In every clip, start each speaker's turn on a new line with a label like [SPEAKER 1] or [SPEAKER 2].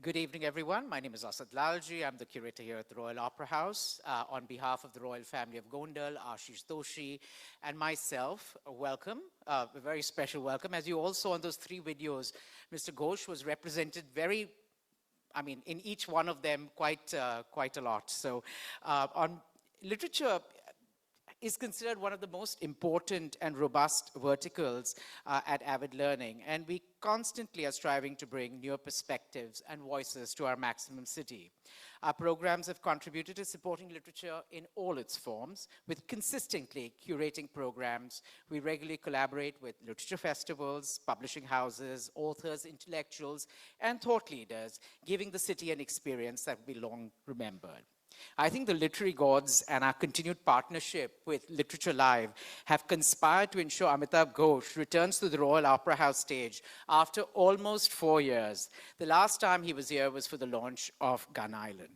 [SPEAKER 1] Good evening, everyone. My name is Asad Lalji. I'm the curator here at the Royal Opera House. On behalf of the royal family of Gondal, Ashish Doshi, and myself, welcome, a very special welcome. As you all saw in those 3 videos, Mr. Ghosh was represented in each one of them quite a lot. So on literature, is considered one of the most important and robust verticals at Avid Learning. And we constantly are striving to bring newer perspectives and voices to our maximum city. Our programs have contributed to supporting literature in all its forms, with consistently curating programs. We regularly collaborate with literature festivals, publishing houses, authors, intellectuals, and thought leaders, giving the city an experience that will be long remembered. I think the literary gods and our continued partnership with Literature Live have conspired to ensure Amitav Ghosh returns to the Royal Opera House stage after almost 4 years. The last time he was here was for the launch of Gun Island.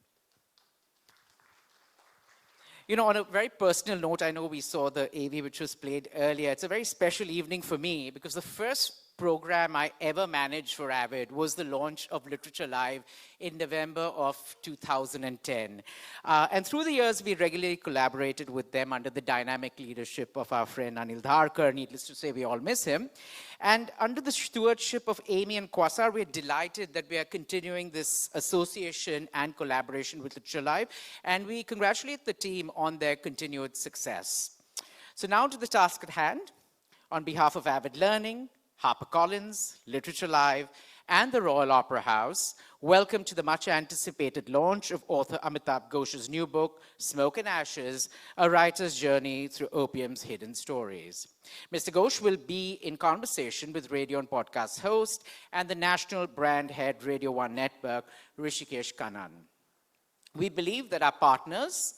[SPEAKER 1] You know, on a very personal note, I know we saw the AV which was played earlier. It's a very special evening for me because the first program I ever managed for Avid was the launch of Literature Live in November of 2010. And through the years, we regularly collaborated with them under the dynamic leadership of our friend Anil Dharkar. Needless to say, we all miss him. And under the stewardship of Amy and Quasar, we're delighted that we are continuing this association and collaboration with Literature Live. And we congratulate the team on their continued success. So now to the task at hand. On behalf of Avid Learning, Harper Collins, Literature Live, and the Royal Opera House, welcome to the much-anticipated launch of author Amitav Ghosh's new book, Smoke and Ashes, A Writer's Journey Through Opium's Hidden Stories. Mr. Ghosh will be in conversation with RadioOne podcast host and the national brand head RadioOne Network, Hrishikesh Kannan. We believe that our partners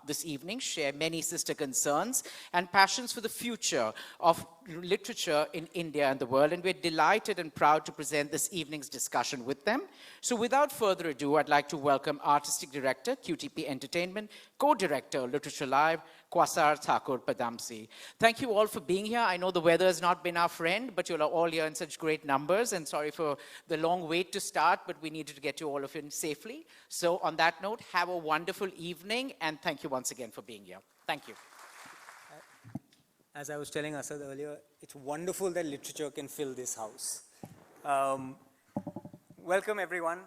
[SPEAKER 1] this evening share many sister concerns and passions for the future of literature in India and the world, and we're delighted and proud to present this evening's discussion with them. So without further ado, I'd like to welcome Artistic Director, QTP Entertainment, Co-Director, Literature Live, Quasar Thakur Padamsi. Thank you all for being here. I know the weather has not been our friend, but you're all here in such great numbers, and sorry for the long wait to start, but we needed to get you all of in safely. So on that note, have a wonderful evening, and thank you once again for being here. Thank you.
[SPEAKER 2] As I was telling Asad earlier, it's wonderful that literature can fill this house. Welcome, everyone.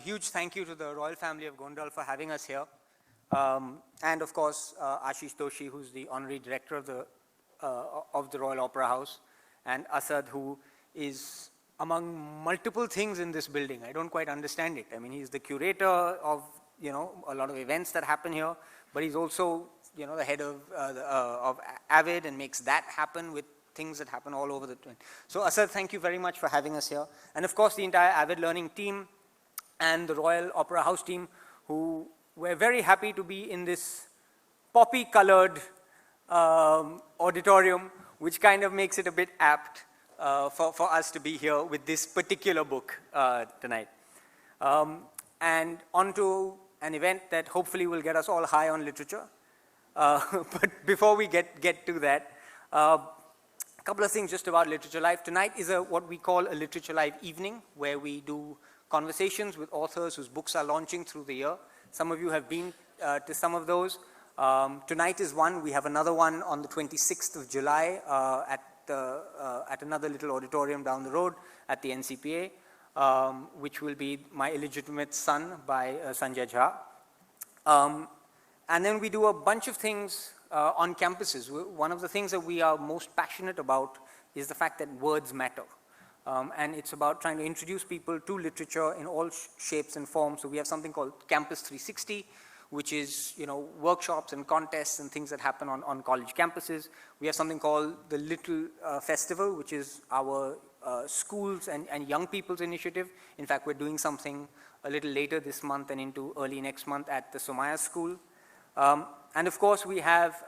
[SPEAKER 2] Huge thank you to the royal family of Gondal for having us here. And of course, Ashish Doshi, who's the honorary director of the Royal Opera House, and Asad, who is among multiple things in this building. I don't quite understand it. I mean, he's the curator of, a lot of events that happen here, but he's also, the head of Avid and makes that happen with things that happen all over the place. So Asad, thank you very much for having us here. And of course, the entire Avid Learning team and the Royal Opera House team, who we're very happy to be in this poppy-colored auditorium, which kind of makes it a bit apt for us to be here with this particular book tonight. And onto an event that hopefully will get us all high on literature. But before we get to that, a couple of things just about Literature Live. Tonight is what we call a Literature Live evening, where we do conversations with authors whose books are launching through the year. Some of you have been to some of those. Tonight is one. We have another one on the 26th of July at another little auditorium down the road at the NCPA, which will be My Illegitimate Son by Sanjay Jha. And then we do a bunch of things on campuses. One of the things that we are most passionate about is the fact that words matter. And it's about trying to introduce people to literature in all shapes and forms. So we have something called Campus 360, which is, workshops and contests and things that happen on college campuses. We have something called the Little Festival, which is our schools and young people's initiative. In fact, we're doing something a little later this month and into early next month at the Somaya School. And of course, we have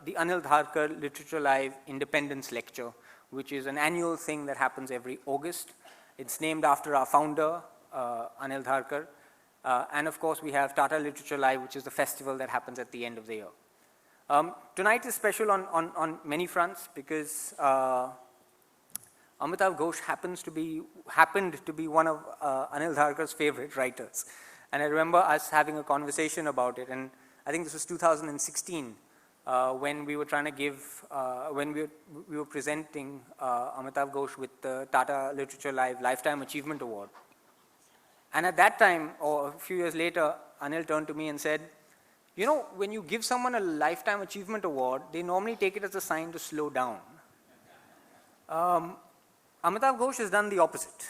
[SPEAKER 2] the Anil Dharkar Literature Live Independence Lecture, which is an annual thing that happens every August. It's named after our founder, Anil Dharkar. And of course, we have Tata Literature Live, which is the festival that happens at the end of the year. Tonight is special on many fronts because Amitav Ghosh happened to be one of Anil Dharkar's favorite writers. And I remember us having a conversation about it, and I think this was 2016, when we were trying to give, when we were presenting Amitav Ghosh with the Tata Literature Live Lifetime Achievement Award. And at that time, or a few years later, Anil turned to me and said, you know, when you give someone a Lifetime Achievement Award, they normally take it as a sign to slow down. Amitav Ghosh has done the opposite.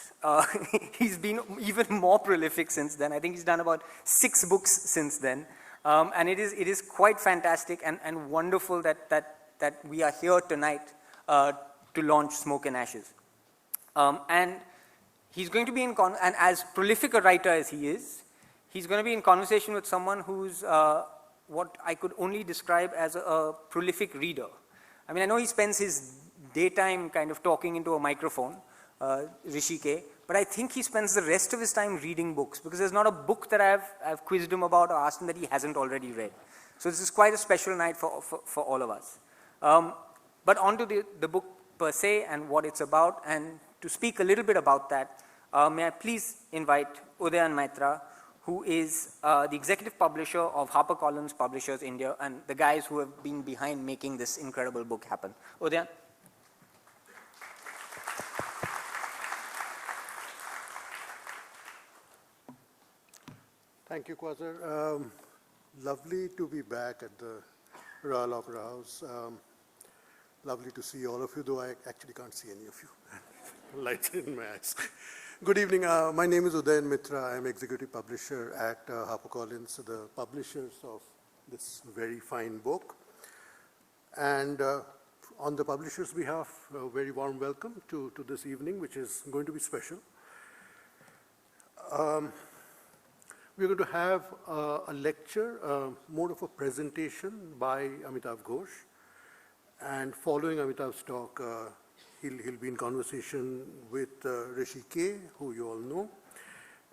[SPEAKER 2] He's been even more prolific since then. I think he's done about 6 books since then. And it is quite fantastic and wonderful that we are here tonight to launch Smoke and Ashes. And he's going to be and as prolific a writer as he is, he's going to be in conversation with someone who's what I could only describe as a prolific reader. I mean, I know he spends his daytime kind of talking into a microphone, Hrishikesh, but I think he spends the rest of his time reading books, because there's not a book that I've quizzed him about or asked him that he hasn't already read. So this is quite a special night for all of us. But on to the book per se and what it's about, and to speak a little bit about that, may I please invite Udayan Maitra, who is the executive publisher of Harper Collins Publishers India, and the guys who have been behind making this incredible book happen. Udayan.
[SPEAKER 3] Thank you, Quasar. Lovely to be back at the Royal Opera House. Lovely to see all of you, though I actually can't see any of you. Lights in my eyes. Good evening. My name is Udayan Mitra. I'm executive publisher at Harper Collins, the publishers of this very fine book. And on the publisher's behalf, a very warm welcome to this evening, which is going to be special. We're going to have a lecture, more of a presentation by Amitav Ghosh. And following Amitav's talk, he'll be in conversation with Hrishikesh, who you all know.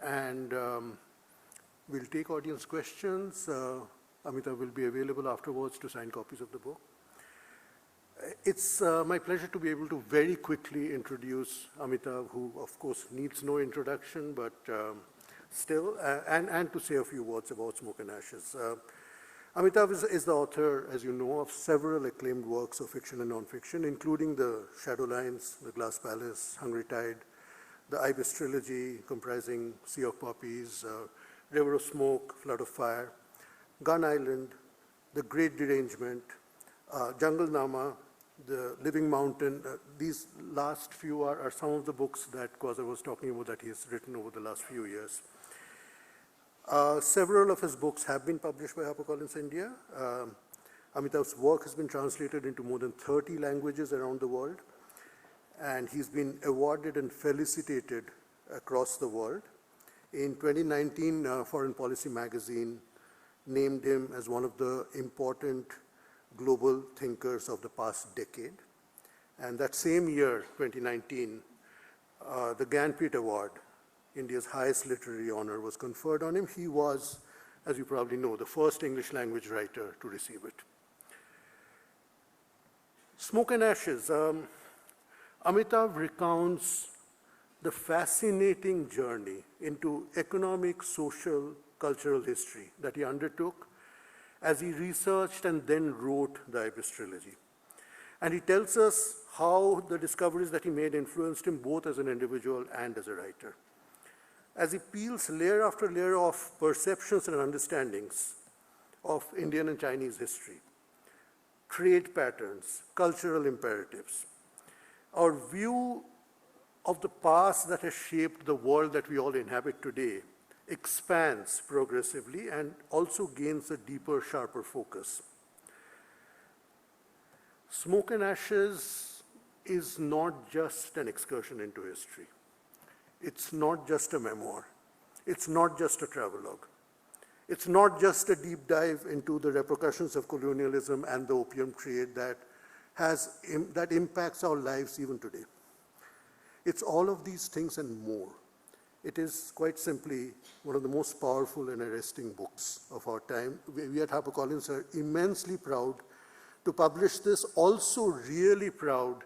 [SPEAKER 3] And we'll take audience questions. Amitav will be available afterwards to sign copies of the book. It's my pleasure to be able to very quickly introduce Amitav, who of course needs no introduction, but still, and to say a few words about Smoke and Ashes. Amitav is the author, as you know, of several acclaimed works of fiction and non-fiction, including the Shadowlines, The Glass Palace, Hungry Tide, the Ibis trilogy comprising Sea of Poppies, River of Smoke, Flood of Fire, Gun Island, The Great Derangement, Jungle Nama, The Living Mountain. These last few are some of the books that Quasar was talking about that he has written over the last few years. Several of his books have been published by HarperCollins India. Amitav's work has been translated into more than 30 languages around the world, and he's been awarded and felicitated across the world. In 2019, Foreign Policy magazine named him as one of the important global thinkers of the past decade. And that same year, 2019, the Gyanpith Award, India's highest literary honor, was conferred on him. He was, as you probably know, the first English language writer to receive it. Smoke and Ashes. Amitav recounts the fascinating journey into economic, social, cultural history that he undertook as he researched and then wrote the Ibis trilogy. And he tells us how the discoveries that he made influenced him both as an individual and as a writer. As he peels layer after layer of perceptions and understandings of Indian and Chinese history, trade patterns, cultural imperatives, our view of the past that has shaped the world that we all inhabit today expands progressively and also gains a deeper, sharper focus. Smoke and Ashes is not just an excursion into history. It's not just a memoir. It's not just a travelogue. It's not just a deep dive into the repercussions of colonialism and the opium trade that impacts our lives even today. It's all of these things and more. It is quite simply one of the most powerful and arresting books of our time. We at HarperCollins are immensely proud to publish this, also really proud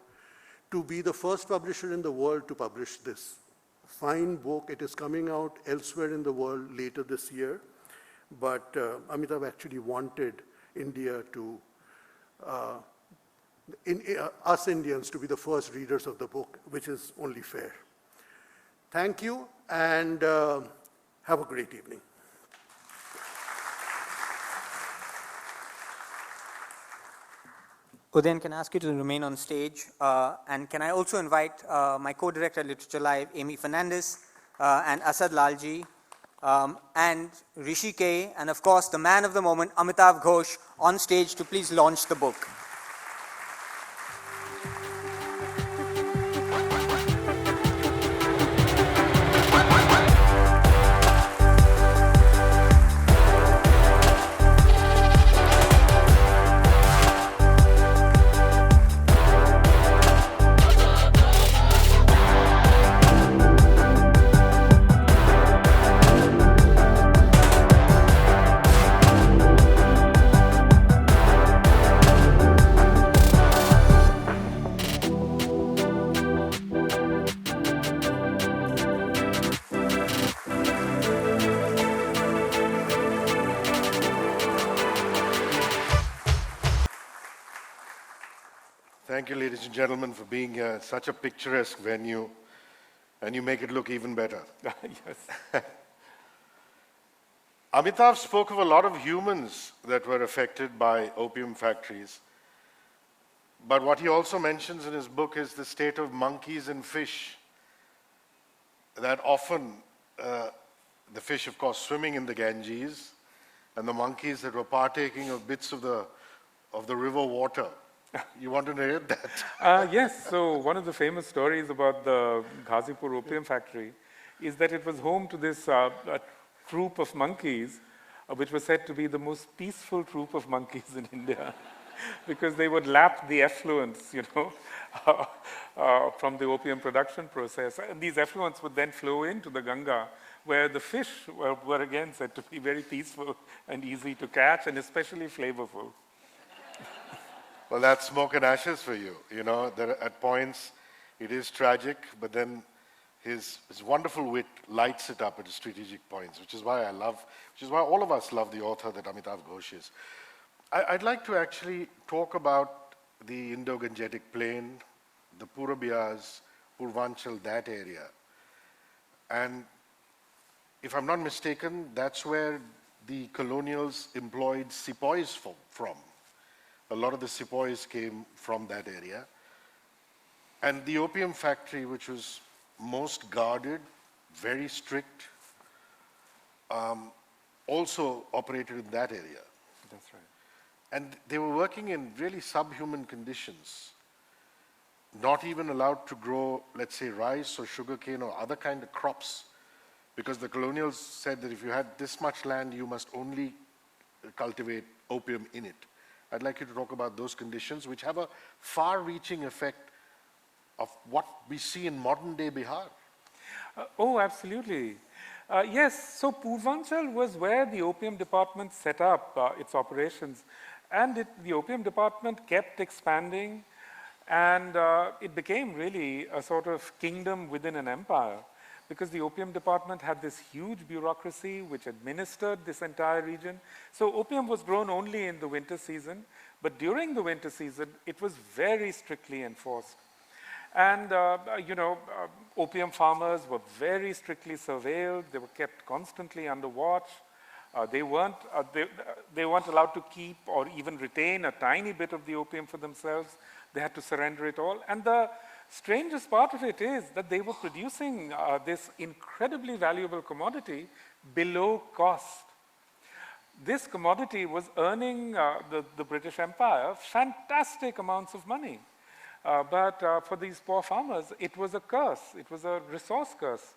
[SPEAKER 3] to be the first publisher in the world to publish this fine book. It is coming out elsewhere in the world later this year, but Amitav actually wanted India to, us Indians to be the first readers of the book, which is only fair. Thank you, and have a great evening.
[SPEAKER 2] Udayan, can I ask you to remain on stage? And can I also invite my co-director at Literature Live, Amy Fernandez, and Asad Lalji, and Hrishikesh, and of course the man of the moment, Amitav Ghosh, on stage to please launch the book.
[SPEAKER 4] Thank you, ladies and gentlemen, for being here. It's such a picturesque venue, and you make it look even better.
[SPEAKER 5] Yes.
[SPEAKER 4] Amitav spoke of a lot of humans that were affected by opium factories. But what he also mentions in his book is the state of monkeys and fish. That often, the fish, of course, swimming in the Ganges, and the monkeys that were partaking of bits of the river water. You want to narrate that?
[SPEAKER 5] Yes, so one of the famous stories about the Ghazipur opium factory is that it was home to this a troop of monkeys, which was said to be the most peaceful troop of monkeys in India, because they would lap the effluents, from the opium production process. And these effluents would then flow into the Ganga, where the fish were again said to be very peaceful and easy to catch, and especially flavorful.
[SPEAKER 4] Well, that's smoke and ashes for you. That at points it is tragic, but then his wonderful wit lights it up at strategic points, which is why all of us love the author that Amitav Ghosh is. I'd like to actually talk about the Indo-Gangetic Plain, the Purabiyas, Purvanchal, that area. And if I'm not mistaken, that's where the colonials employed sepoys from. A lot of the sepoys came from that area. And the opium factory, which was most guarded, very strict, also operated in that area.
[SPEAKER 5] That's right.
[SPEAKER 4] And they were working in really subhuman conditions, not even allowed to grow, let's say, rice or sugarcane or other kind of crops, because the colonials said that if you had this much land, you must only cultivate opium in it. I'd like you to talk about those conditions, which have a far-reaching effect of what we see in modern-day Bihar.
[SPEAKER 5] Oh, absolutely. Yes, so Purvanchal was where the opium department set up its operations. And the opium department kept expanding, and it became really a sort of kingdom within an empire, because the opium department had this huge bureaucracy which administered this entire region. So opium was grown only in the winter season, but during the winter season, it was very strictly enforced. And, opium farmers were very strictly surveilled. They were kept constantly under watch. They weren't allowed to keep or even retain a tiny bit of the opium for themselves. They had to surrender it all. And the strangest part of it is that they were producing this incredibly valuable commodity below cost. This commodity was earning the British Empire fantastic amounts of money. But for these poor farmers, it was a curse. It was a resource curse.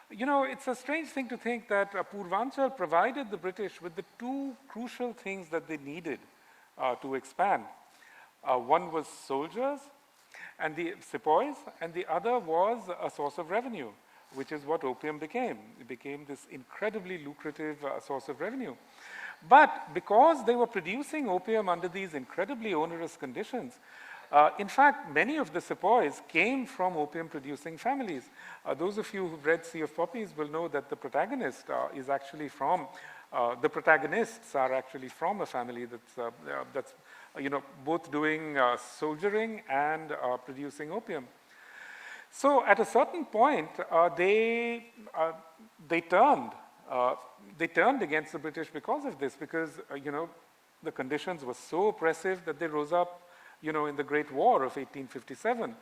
[SPEAKER 5] It's a strange thing to think that Purvanchal provided the British with the two crucial things that they needed to expand. One was soldiers and the sepoys, and the other was a source of revenue, which is what opium became. It became this incredibly lucrative source of revenue. But because they were producing opium under these incredibly onerous conditions, In fact, many of the sepoys came from opium-producing families. Those of you who've read Sea of Poppies will know that the protagonist is actually from, the protagonists are actually from a family that's both doing soldiering and producing opium. So at a certain point, they turned against the British because of this, because the conditions were so oppressive that they rose up, in the Great War of 1857.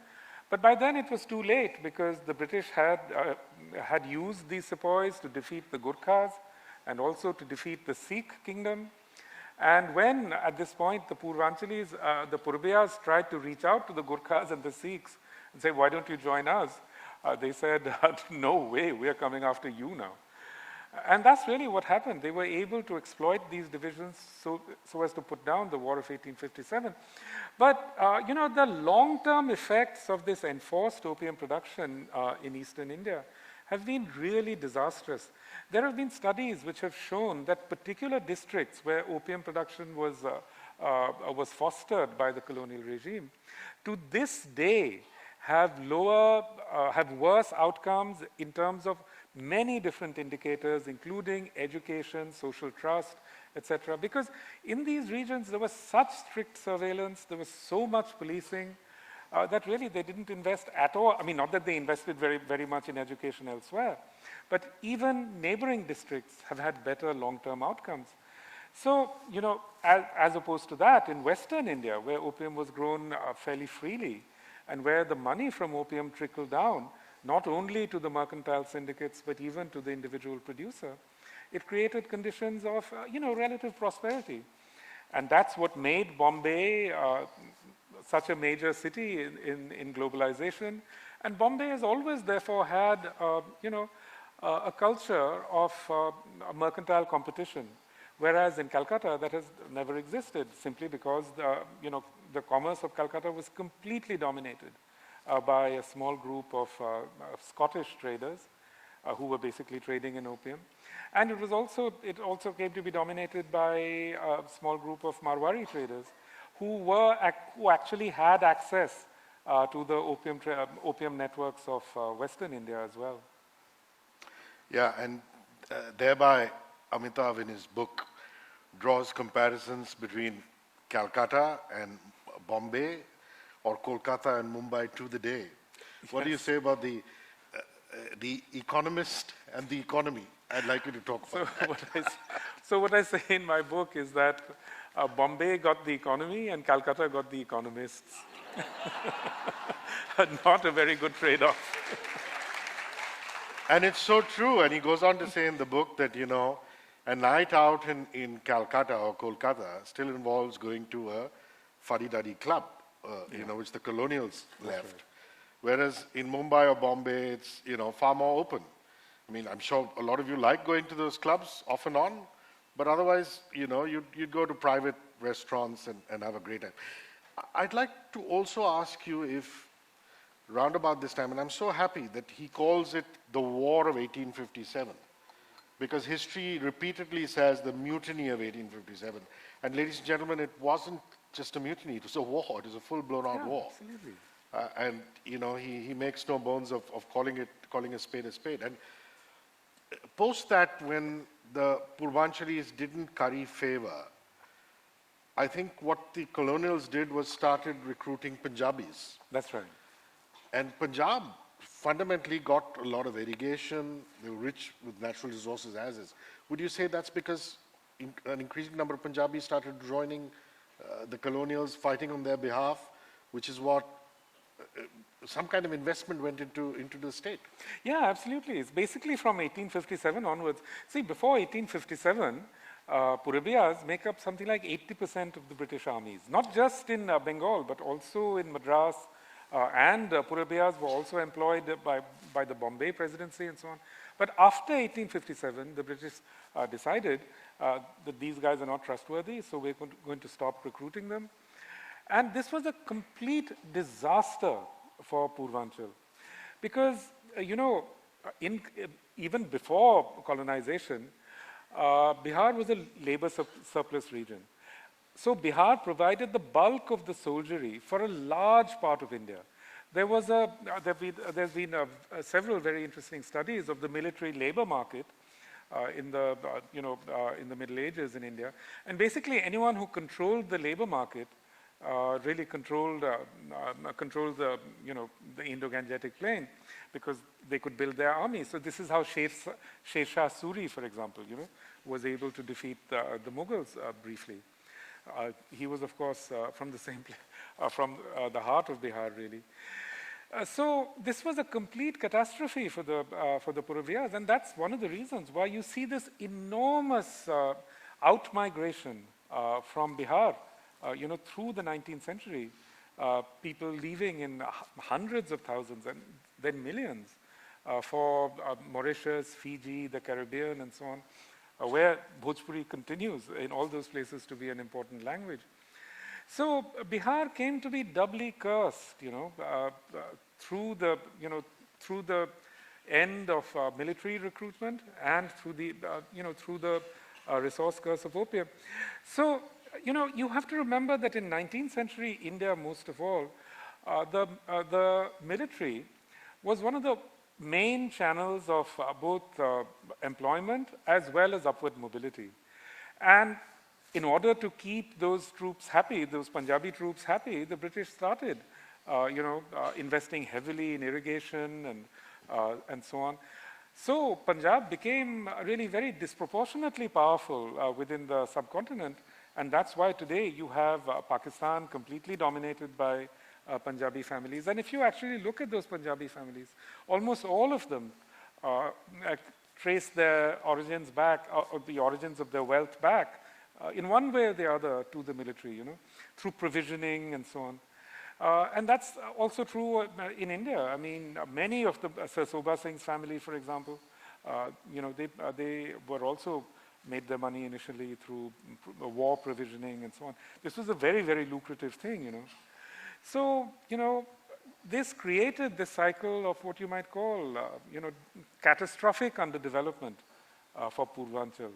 [SPEAKER 5] But by then it was too late, because the British had used these sepoys to defeat the Gurkhas and also to defeat the Sikh kingdom. And when, at this point, the Purvanchalis, the Purbiyas tried to reach out to the Gurkhas and the Sikhs and say, why don't you join us? They said, no way, we are coming after you now. And that's really what happened. They were able to exploit these divisions so as to put down the War of 1857. But, the long-term effects of this enforced opium production in eastern India have been really disastrous. There have been studies which have shown that particular districts where opium production was fostered by the colonial regime, to this day have worse outcomes in terms of many different indicators, including education, social trust, etc. Because in these regions, there was such strict surveillance, there was so much policing, that really they didn't invest at all. I mean, not that they invested very, very much in education elsewhere, but even neighboring districts have had better long-term outcomes. So, as opposed to that, in Western India, where opium was grown fairly freely, and where the money from opium trickled down, not only to the mercantile syndicates, but even to the individual producer, it created conditions of, relative prosperity. And that's what made Bombay such a major city in globalization. And Bombay has always, therefore, had, a culture of mercantile competition, whereas in Calcutta, that has never existed, simply because the commerce of Calcutta was completely dominated by a small group of Scottish traders who were basically trading in opium. And it also came to be dominated by a small group of Marwari traders who actually had access to the opium networks of Western India as well.
[SPEAKER 4] Yeah, and thereby Amitav in his book draws comparisons between Calcutta and Bombay, or Kolkata and Mumbai to the day. What do you say about the economist and the economy? I'd like you to talk about that.
[SPEAKER 5] So what I say in my book is that Bombay got the economy and Calcutta got the economists. Not a very good trade-off.
[SPEAKER 4] And it's so true. And he goes on to say in the book that, a night out in Calcutta or Kolkata still involves going to a fuddy-duddy club, which the colonials left. Right. Whereas in Mumbai or Bombay, it's, far more open. I mean, I'm sure a lot of you like going to those clubs off and on, but otherwise, you'd go to private restaurants and have a great time. I'd like to also ask you if, round about this time, and I'm so happy that he calls it the War of 1857, because history repeatedly says the mutiny of 1857. And ladies and gentlemen, it wasn't just a mutiny, it was a war, it was a full-blown out war.
[SPEAKER 5] Absolutely.
[SPEAKER 4] And he makes no bones of calling a spade a spade. And post that, when the Purvanchalis didn't curry favor, I think what the colonials did was started recruiting Punjabis.
[SPEAKER 5] That's right.
[SPEAKER 4] And Punjab fundamentally got a lot of irrigation, they were rich with natural resources as is. Would you say that's because an increasing number of Punjabis started joining the colonials, fighting on their behalf, which is what some kind of investment went into the state?
[SPEAKER 5] Yeah, absolutely. It's basically from 1857 onwards. See, before 1857, Purabiyas make up something like 80% of the British armies, not just in Bengal, but also in Madras, and Purabiyas were also employed by the Bombay presidency and so on. But after 1857, the British decided that these guys are not trustworthy, so we're going to stop recruiting them. And this was a complete disaster for Purvanchal, because, even before colonization, Bihar was a labor surplus region. So Bihar provided the bulk of the soldiery for a large part of India. There's been several very interesting studies of the military labor market in the Middle Ages in India. And basically anyone who controlled the labor market really controlled the Indo-Gangetic plain, because they could build their army. So this is how Sher Shah Suri, for example, was able to defeat the Mughals briefly. He was, of course, from the same from the heart of Bihar, really. So this was a complete catastrophe for the Puraviyas, and that's one of the reasons why you see this enormous out-migration from Bihar, through the 19th century. People leaving in hundreds of thousands and then millions for Mauritius, Fiji, the Caribbean, and so on, where Bhojpuri continues in all those places to be an important language. So Bihar came to be doubly cursed, through the end of military recruitment and through the resource curse of opium. So, you have to remember that in 19th century India, most of all, the military was one of the main channels of both employment as well as upward mobility. And in order to keep those troops happy, those Punjabi troops happy, the British started, investing heavily in irrigation and so on. So Punjab became really very disproportionately powerful within the subcontinent, and that's why today you have Pakistan completely dominated by Punjabi families. And if you actually look at those Punjabi families, almost all of them trace their origins back, or the origins of their wealth back, in one way or the other to the military, through provisioning and so on. And that's also true in India. I mean, many of the Sir Sobha Singh's family, for example, they were also made their money initially through war provisioning and so on. This was a very, very lucrative thing, So, this created this cycle of what you might call, catastrophic underdevelopment for Purvanchal,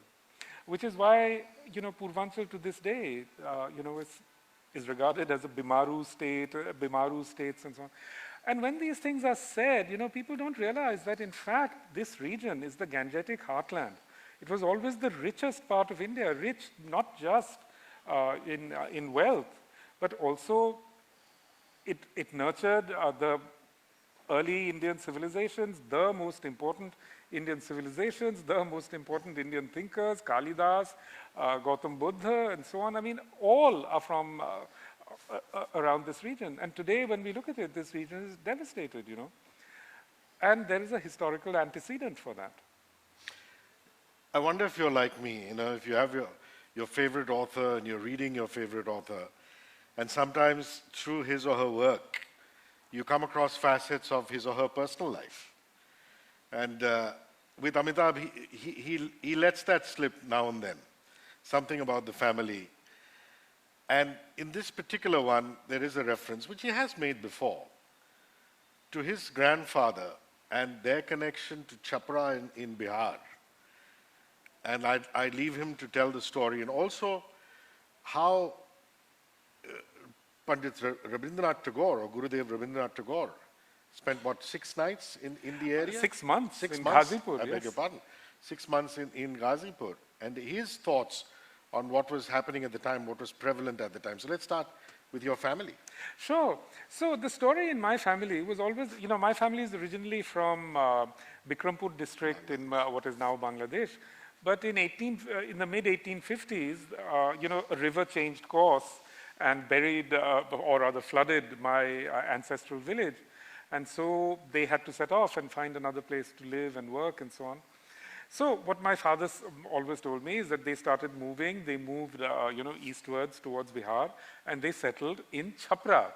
[SPEAKER 5] which is why, Purvanchal to this day, is regarded as a Bimaru state, Bimaru states and so on. And when these things are said, people don't realize that in fact, this region is the Gangetic heartland. It was always the richest part of India, rich not just in wealth, but also it nurtured the early Indian civilizations, the most important Indian civilizations, the most important Indian thinkers, Kalidas, Gautam Buddha, and so on. I mean, all are from around this region. And today, when we look at it, this region is devastated, And there is a historical antecedent for that.
[SPEAKER 4] I wonder if you're like me, if you have your favorite author and you're reading your favorite author, and sometimes through his or her work, you come across facets of his or her personal life. And with Amitav, he lets that slip now and then, something about the family. And in this particular one, there is a reference, which he has made before, to his grandfather and their connection to Chapra in Bihar. And I leave him to tell the story, and also how Pandit Rabindranath Tagore, or Gurudev Rabindranath Tagore, spent, 6 nights in the area?
[SPEAKER 5] 6 months
[SPEAKER 4] 6
[SPEAKER 5] in
[SPEAKER 4] months,
[SPEAKER 5] Ghazipur,
[SPEAKER 4] I beg your pardon. 6 months in Ghazipur. And his thoughts on what was happening at the time, what was prevalent at the time. So let's start with your family.
[SPEAKER 5] Sure. So the story in my family was always, my family is originally from Bikrampur district in what is now Bangladesh. But in the mid-1850s, a river changed course and buried, or rather flooded, my ancestral village. And so they had to set off and find another place to live and work and so on. So what my father always told me is that they started moving. They moved, eastwards towards Bihar, and they settled in Chapra,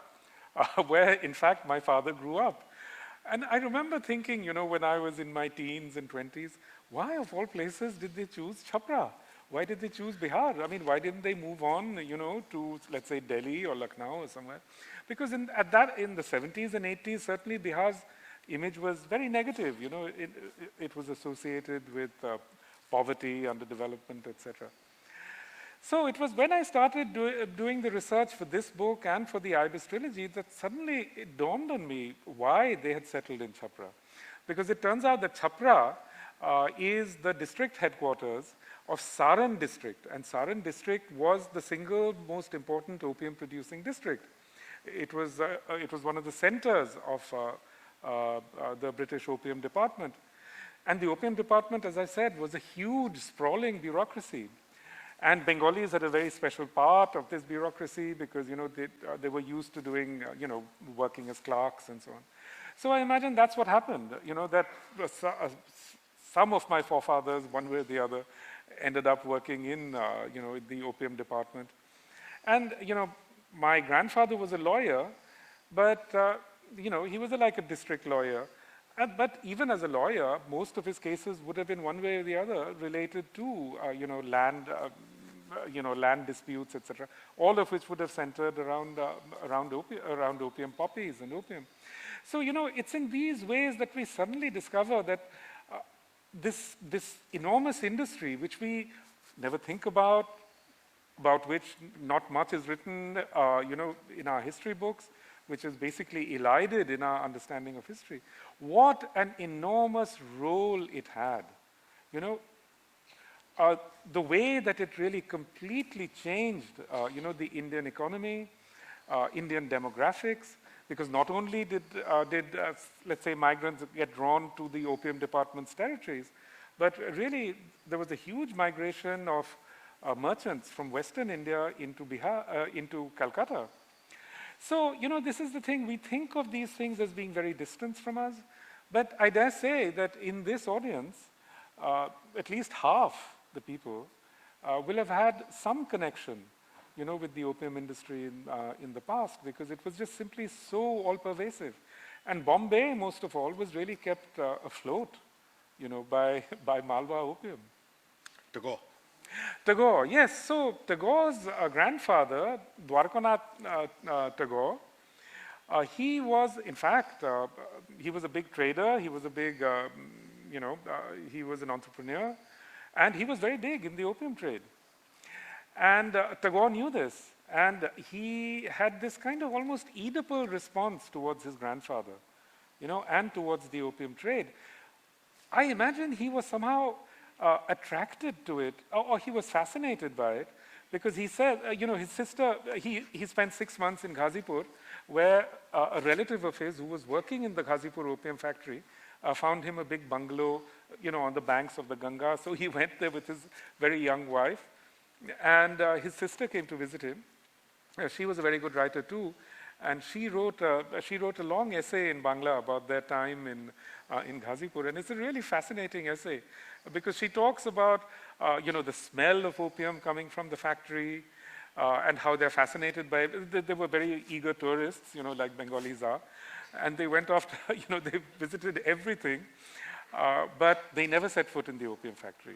[SPEAKER 5] where, in fact, my father grew up. And I remember thinking, when I was in my teens and 20s, why, of all places, did they choose Chapra? Why did they choose Bihar? I mean, why didn't they move on, to, let's say, Delhi or Lucknow or somewhere? Because in the 70s and 80s, certainly Bihar's image was very negative. It was associated with poverty, underdevelopment, etc. So it was when I started doing the research for this book and for the Ibis trilogy that suddenly it dawned on me why they had settled in Chhapra. Because it turns out that Chhapra is the district headquarters of Saran district, and Saran district was the single most important opium producing district. It was one of the centers of the British Opium Department. And the Opium Department, as I said, was a huge, sprawling bureaucracy. And Bengalis had a very special part of this bureaucracy because, they were used to doing, working as clerks and so on. So I imagine that's what happened, that some of my forefathers, one way or the other, ended up working in, the Opium Department. And, my grandfather was a lawyer, but, he was like a district lawyer. But even as a lawyer, most of his cases would have been one way or the other related to, land disputes, etc. All of which would have centered around opium poppies and opium. So, it's in these ways that we suddenly discover that this enormous industry, which we never think about which not much is written, in our history books, which is basically elided in our understanding of history. What an enormous role it had. The way that it really completely changed, the Indian economy, Indian demographics, because not only did let's say, migrants get drawn to the Opium Department's territories, but really there was a huge migration of merchants from Western India into into Calcutta. So, this is the thing, we think of these things as being very distant from us, but I dare say that in this audience, at least half the people will have had some connection, with the opium industry in the past, because it was just simply so all-pervasive. And Bombay, most of all, was really kept afloat, by Malwa opium. Tagore, yes. So Tagore's grandfather, Dwarkanath Tagore, he was, in fact, he was a big trader. He was a big, he was an entrepreneur, and he was very big in the opium trade. And Tagore knew this, and he had this kind of almost Oedipal response towards his grandfather, and towards the opium trade. I imagine he was somehow attracted to it, or he was fascinated by it, because he said, his sister, he spent 6 months in Ghazipur, where a relative of his who was working in the Ghazipur opium factory found him a big bungalow, on the banks of the Ganga. So he went there with his very young wife, and his sister came to visit him. She was a very good writer too, and she wrote a long essay in Bangla about their time in Ghazipur, and it's a really fascinating essay because she talks about the smell of opium coming from the factory and how they're fascinated by it. They were very eager tourists, like Bengalis are, and they went off to, they visited everything, but they never set foot in the opium factory.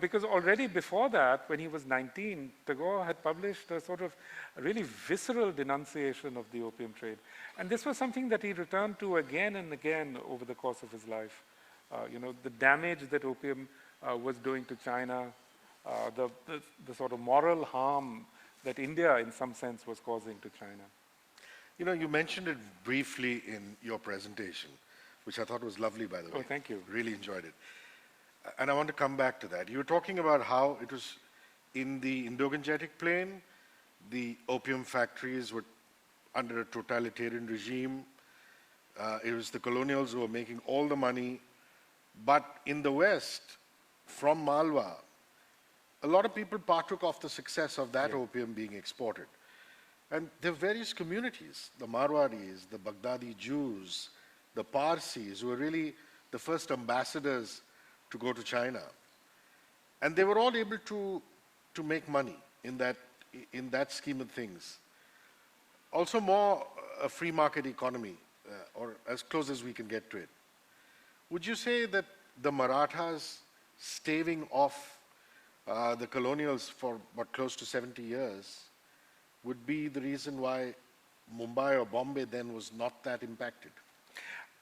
[SPEAKER 5] Because already before that, when he was 19, Tagore had published a sort of really visceral denunciation of the opium trade. And this was something that he returned to again and again over the course of his life. The damage that opium was doing to China, the sort of moral harm that India, in some sense, was causing to China.
[SPEAKER 4] You mentioned it briefly in your presentation, which I thought was lovely, by the way.
[SPEAKER 5] Oh, thank you.
[SPEAKER 4] Really enjoyed it. And I want to come back to that. You were talking about how it was in the Indo-Gangetic Plain, the opium factories were under a totalitarian regime. It was the colonials who were making all the money. But in the West, from Malwa, a lot of people partook of the success of that opium being exported. And there are various communities, the Marwaris, the Baghdadi Jews, the Parsis, who were really the first ambassadors to go to China. And they were all able to make money in that scheme of things. Also more a free market economy, or as close as we can get to it. Would you say that the Marathas staving off the colonials for what, close to 70 years would be the reason why Mumbai or Bombay then was not that impacted?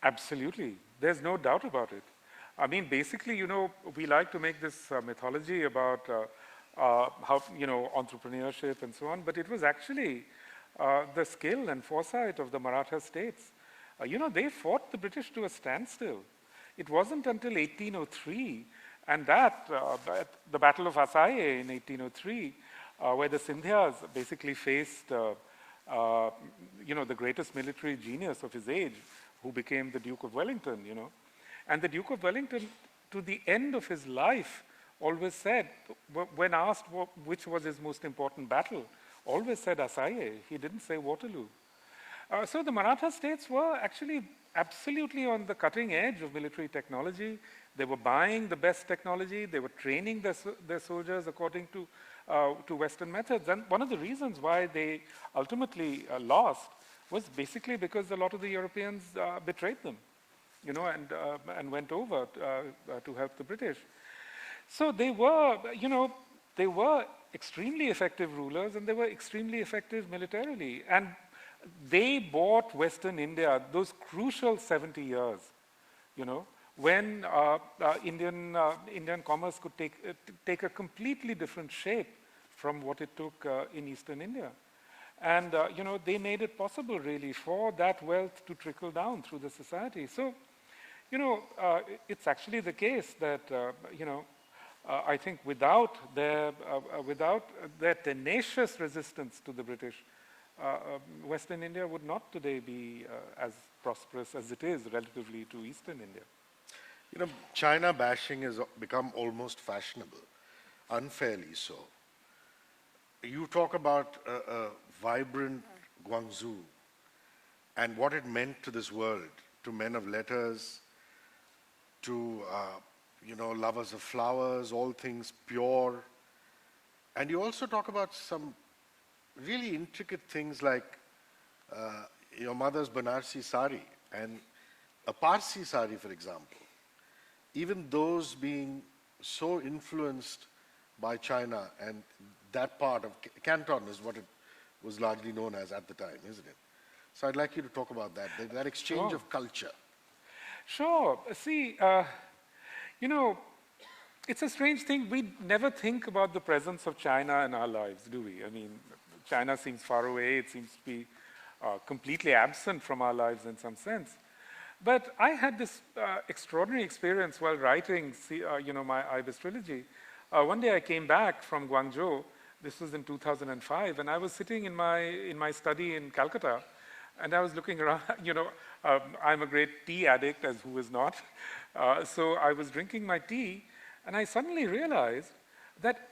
[SPEAKER 5] Absolutely. There's no doubt about it. I mean, basically, we like to make this mythology about how, entrepreneurship and so on, but it was actually the skill and foresight of the Maratha states. They fought the British to a standstill. It wasn't until 1803, and at the Battle of Assaye in 1803, where the Sindhyas basically faced, the greatest military genius of his age, who became the Duke of Wellington, And the Duke of Wellington, to the end of his life, always said, when asked which was his most important battle, always said Assaye. He didn't say Waterloo. So the Maratha states were actually absolutely on the cutting edge of military technology. They were buying the best technology. They were training their soldiers according to Western methods. And one of the reasons why they ultimately lost was basically because a lot of the Europeans betrayed them, and went over to help the British. So they were, they were extremely effective rulers, and they were extremely effective militarily. And they bought Western India those crucial 70 years, when Indian commerce could take a completely different shape from what it took in Eastern India. And, they made it possible, really, for that wealth to trickle down through the society. So, it's actually the case that, I think without their tenacious resistance to the British, Western India would not today be as prosperous as it is relatively to Eastern India.
[SPEAKER 4] China bashing has become almost fashionable, unfairly so. You talk about a vibrant Guangzhou and what it meant to this world, to men of letters, to lovers of flowers, all things pure. And you also talk about some really intricate things like your mother's Banarsi sari and a Parsi sari, for example. Even those being so influenced by China, and that part of Canton is what it was largely known as at the time, isn't it? So I'd like you to talk about that exchange of culture.
[SPEAKER 5] Sure. See, it's a strange thing. We never think about the presence of China in our lives, do we? I mean, China seems far away. It seems to be completely absent from our lives in some sense. But I had this extraordinary experience while writing, my Ibis trilogy. One day I came back from Guangzhou. This was in 2005, and I was sitting in my study in Calcutta, and I was looking around. I'm a great tea addict, as who is not. So I was drinking my tea, and I suddenly realized that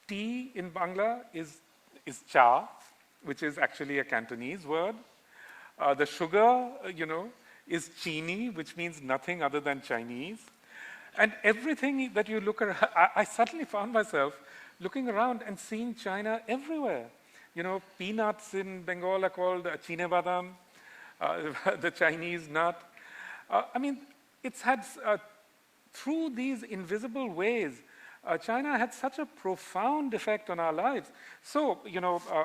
[SPEAKER 5] tea in Bangla is cha, which is actually a Cantonese word. The sugar, is chini, which means nothing other than Chinese. And everything that you look around, I suddenly found myself looking around and seeing China everywhere. Peanuts in Bengal are called chine badam, the Chinese nut. It's had, through these invisible ways, China had such a profound effect on our lives. So,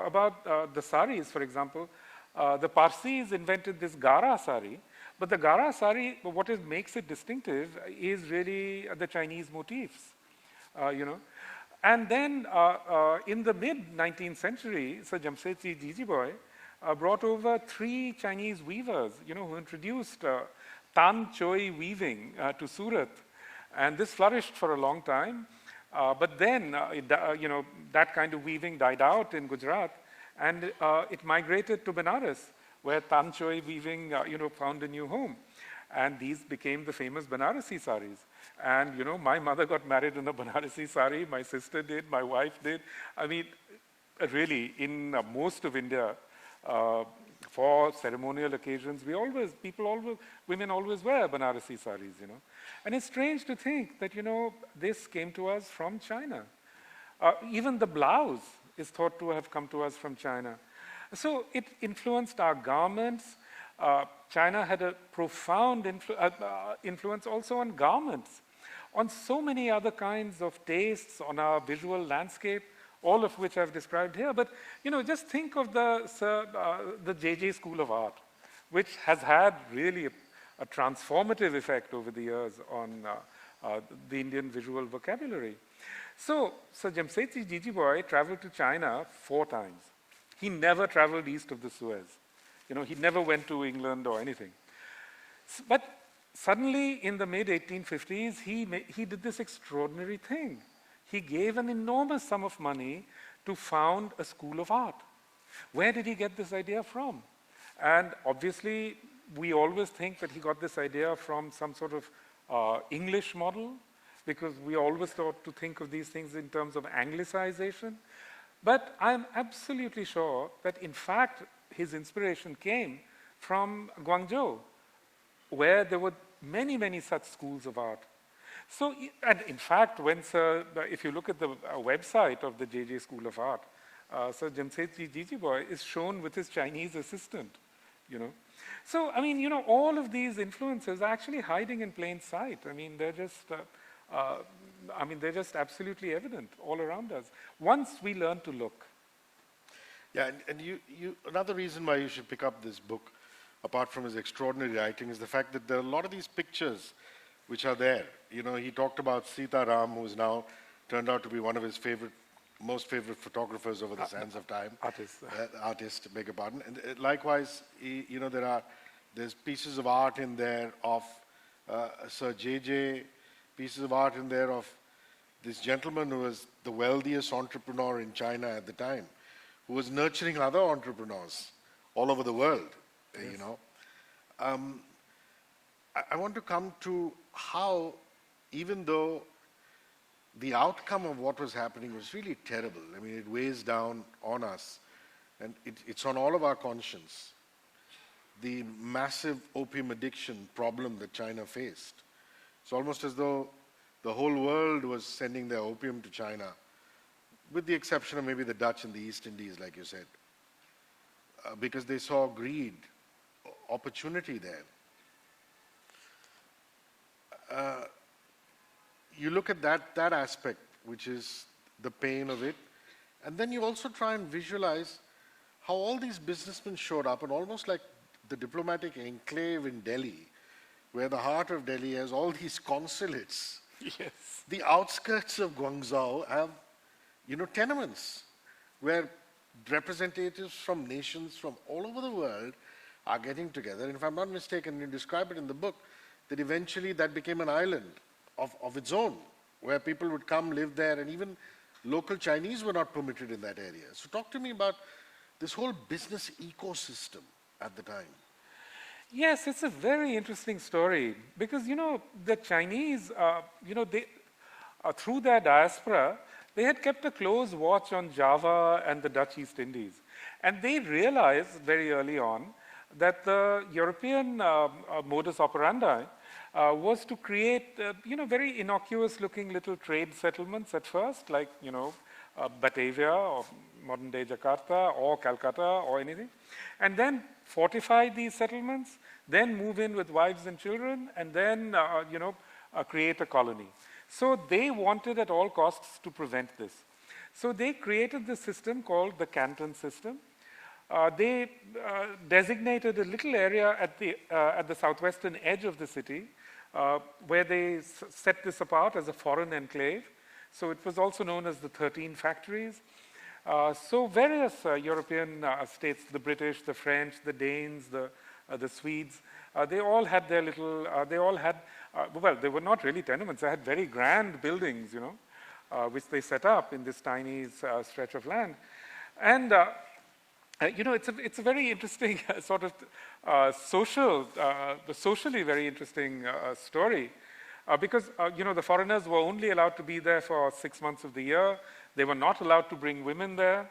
[SPEAKER 5] about the saris, for example, the Parsis invented this Gara sari, but the Gara sari, what makes it distinctive is really the Chinese motifs, And then in the mid-19th century, Sir Jamsetji Jijiboy brought over 3 Chinese weavers, who introduced Tan Choi weaving to Surat. And this flourished for a long time. But then, that kind of weaving died out in Gujarat, and it migrated to Benares, where Tan Choi weaving, found a new home. And these became the famous Banarasi saris. And, my mother got married in a Banarasi sari, my sister did, my wife did. Really, in most of India, for ceremonial occasions, women always wear Banarasi saris, And it's strange to think that, this came to us from China. Even the blouse is thought to have come to us from China. So it influenced our garments. China had a profound influence also on garments, on so many other kinds of tastes, on our visual landscape, all of which I've described here. But, just think of the JJ School of Art, which has had really a transformative effect over the years on the Indian visual vocabulary. So Jamsetji Jijiboy traveled to China 4 times. He never traveled east of the Suez. He never went to England or anything. But suddenly, in the mid-1850s, he did this extraordinary thing. He gave an enormous sum of money to found a school of art. Where did he get this idea from? And obviously, we always think that he got this idea from some sort of English model, because we always thought to think of these things in terms of Anglicization. But I'm absolutely sure that, in fact, his inspiration came from Guangzhou, where there were many, many such schools of art. So, and in fact, if you look at the website of the JJ School of Art, Sir Jamsetji Jijiboy is shown with his Chinese assistant, So, I mean, all of these influences are actually hiding in plain sight. I mean, they're just absolutely evident all around us, once we learn to look.
[SPEAKER 4] Yeah, and another reason why you should pick up this book, apart from his extraordinary writing, is the fact that there are a lot of these pictures which are there. He talked about Sita Ram, who is now turned out to be one of his most favorite photographers over the sands of time. Artist, beg your pardon. And likewise, there's pieces of art in there of Sir JJ, pieces of art in there of this gentleman who was the wealthiest entrepreneur in China at the time, who was nurturing other entrepreneurs all over the world, yes. I want to come to how, even though the outcome of what was happening was really terrible, I mean, it weighs down on us, and it's on all of our conscience, the massive opium addiction problem that China faced. It's almost as though the whole world was sending their opium to China, with the exception of maybe the Dutch and the East Indies, like you said, because they saw greed, opportunity there. You look at that aspect, which is the pain of it, and then you also try and visualize how all these businessmen showed up, and almost like the diplomatic enclave in Delhi, where the heart of Delhi has all these consulates.
[SPEAKER 5] Yes.
[SPEAKER 4] The outskirts of Guangzhou have, tenements where representatives from nations from all over the world are getting together. And if I'm not mistaken, you describe it in the book, that eventually that became an island of its own, where people would come, live there, and even local Chinese were not permitted in that area. So talk to me about this whole business ecosystem at the time.
[SPEAKER 5] Yes, it's a very interesting story, because, the Chinese, they, through their diaspora, they had kept a close watch on Java and the Dutch East Indies. And they realized very early on that the European modus operandi was to create, very innocuous-looking little trade settlements at first, like, Batavia or modern-day Jakarta or Calcutta or anything, and then fortify these settlements, then move in with wives and children, and then, create a colony. So they wanted at all costs to prevent this. So they created this system called the Canton system. They designated a little area at the southwestern edge of the city, where they set this apart as a foreign enclave. So it was also known as the 13 factories. So various European states, the British, the French, the Danes, the Swedes, they all had their little, well, they were not really tenements, they had very grand buildings, which they set up in this tiny stretch of land. And, it's a very interesting sort of socially very interesting story. Because, the foreigners were only allowed to be there for 6 months of the year. They were not allowed to bring women there.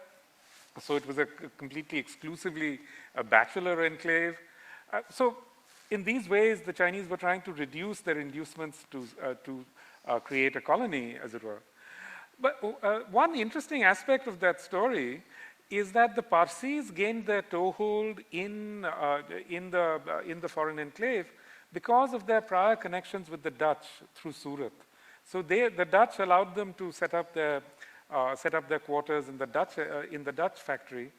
[SPEAKER 5] So it was a completely exclusively a bachelor enclave. So in these ways, the Chinese were trying to reduce their inducements to create a colony, as it were. But one interesting aspect of that story is that the Parsis gained their toehold in the foreign enclave because of their prior connections with the Dutch through Surat. So the Dutch allowed them to set up their quarters in the Dutch factory.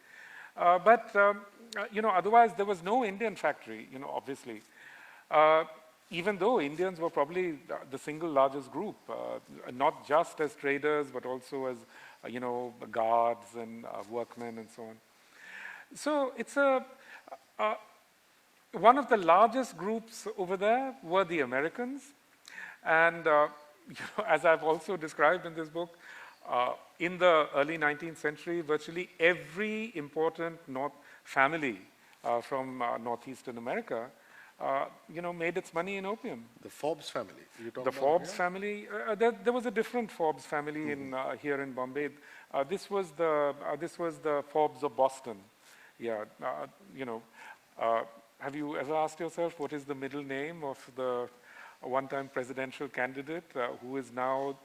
[SPEAKER 5] But otherwise there was no Indian factory, obviously. even though Indians were probably the single largest group, not just as traders, but also as, guards and workmen and so on. So it's one of the largest groups over there were the Americans. And as I've also described in this book, in the early 19th century, virtually every important family from northeastern America, made its money in opium.
[SPEAKER 4] The Forbes family. You talking
[SPEAKER 5] The
[SPEAKER 4] about
[SPEAKER 5] Forbes
[SPEAKER 4] here?
[SPEAKER 5] family. There was a different Forbes family in here in Bombay. This was the Forbes of Boston. Yeah. Have you ever asked yourself what is the middle name of the one-time presidential candidate who is now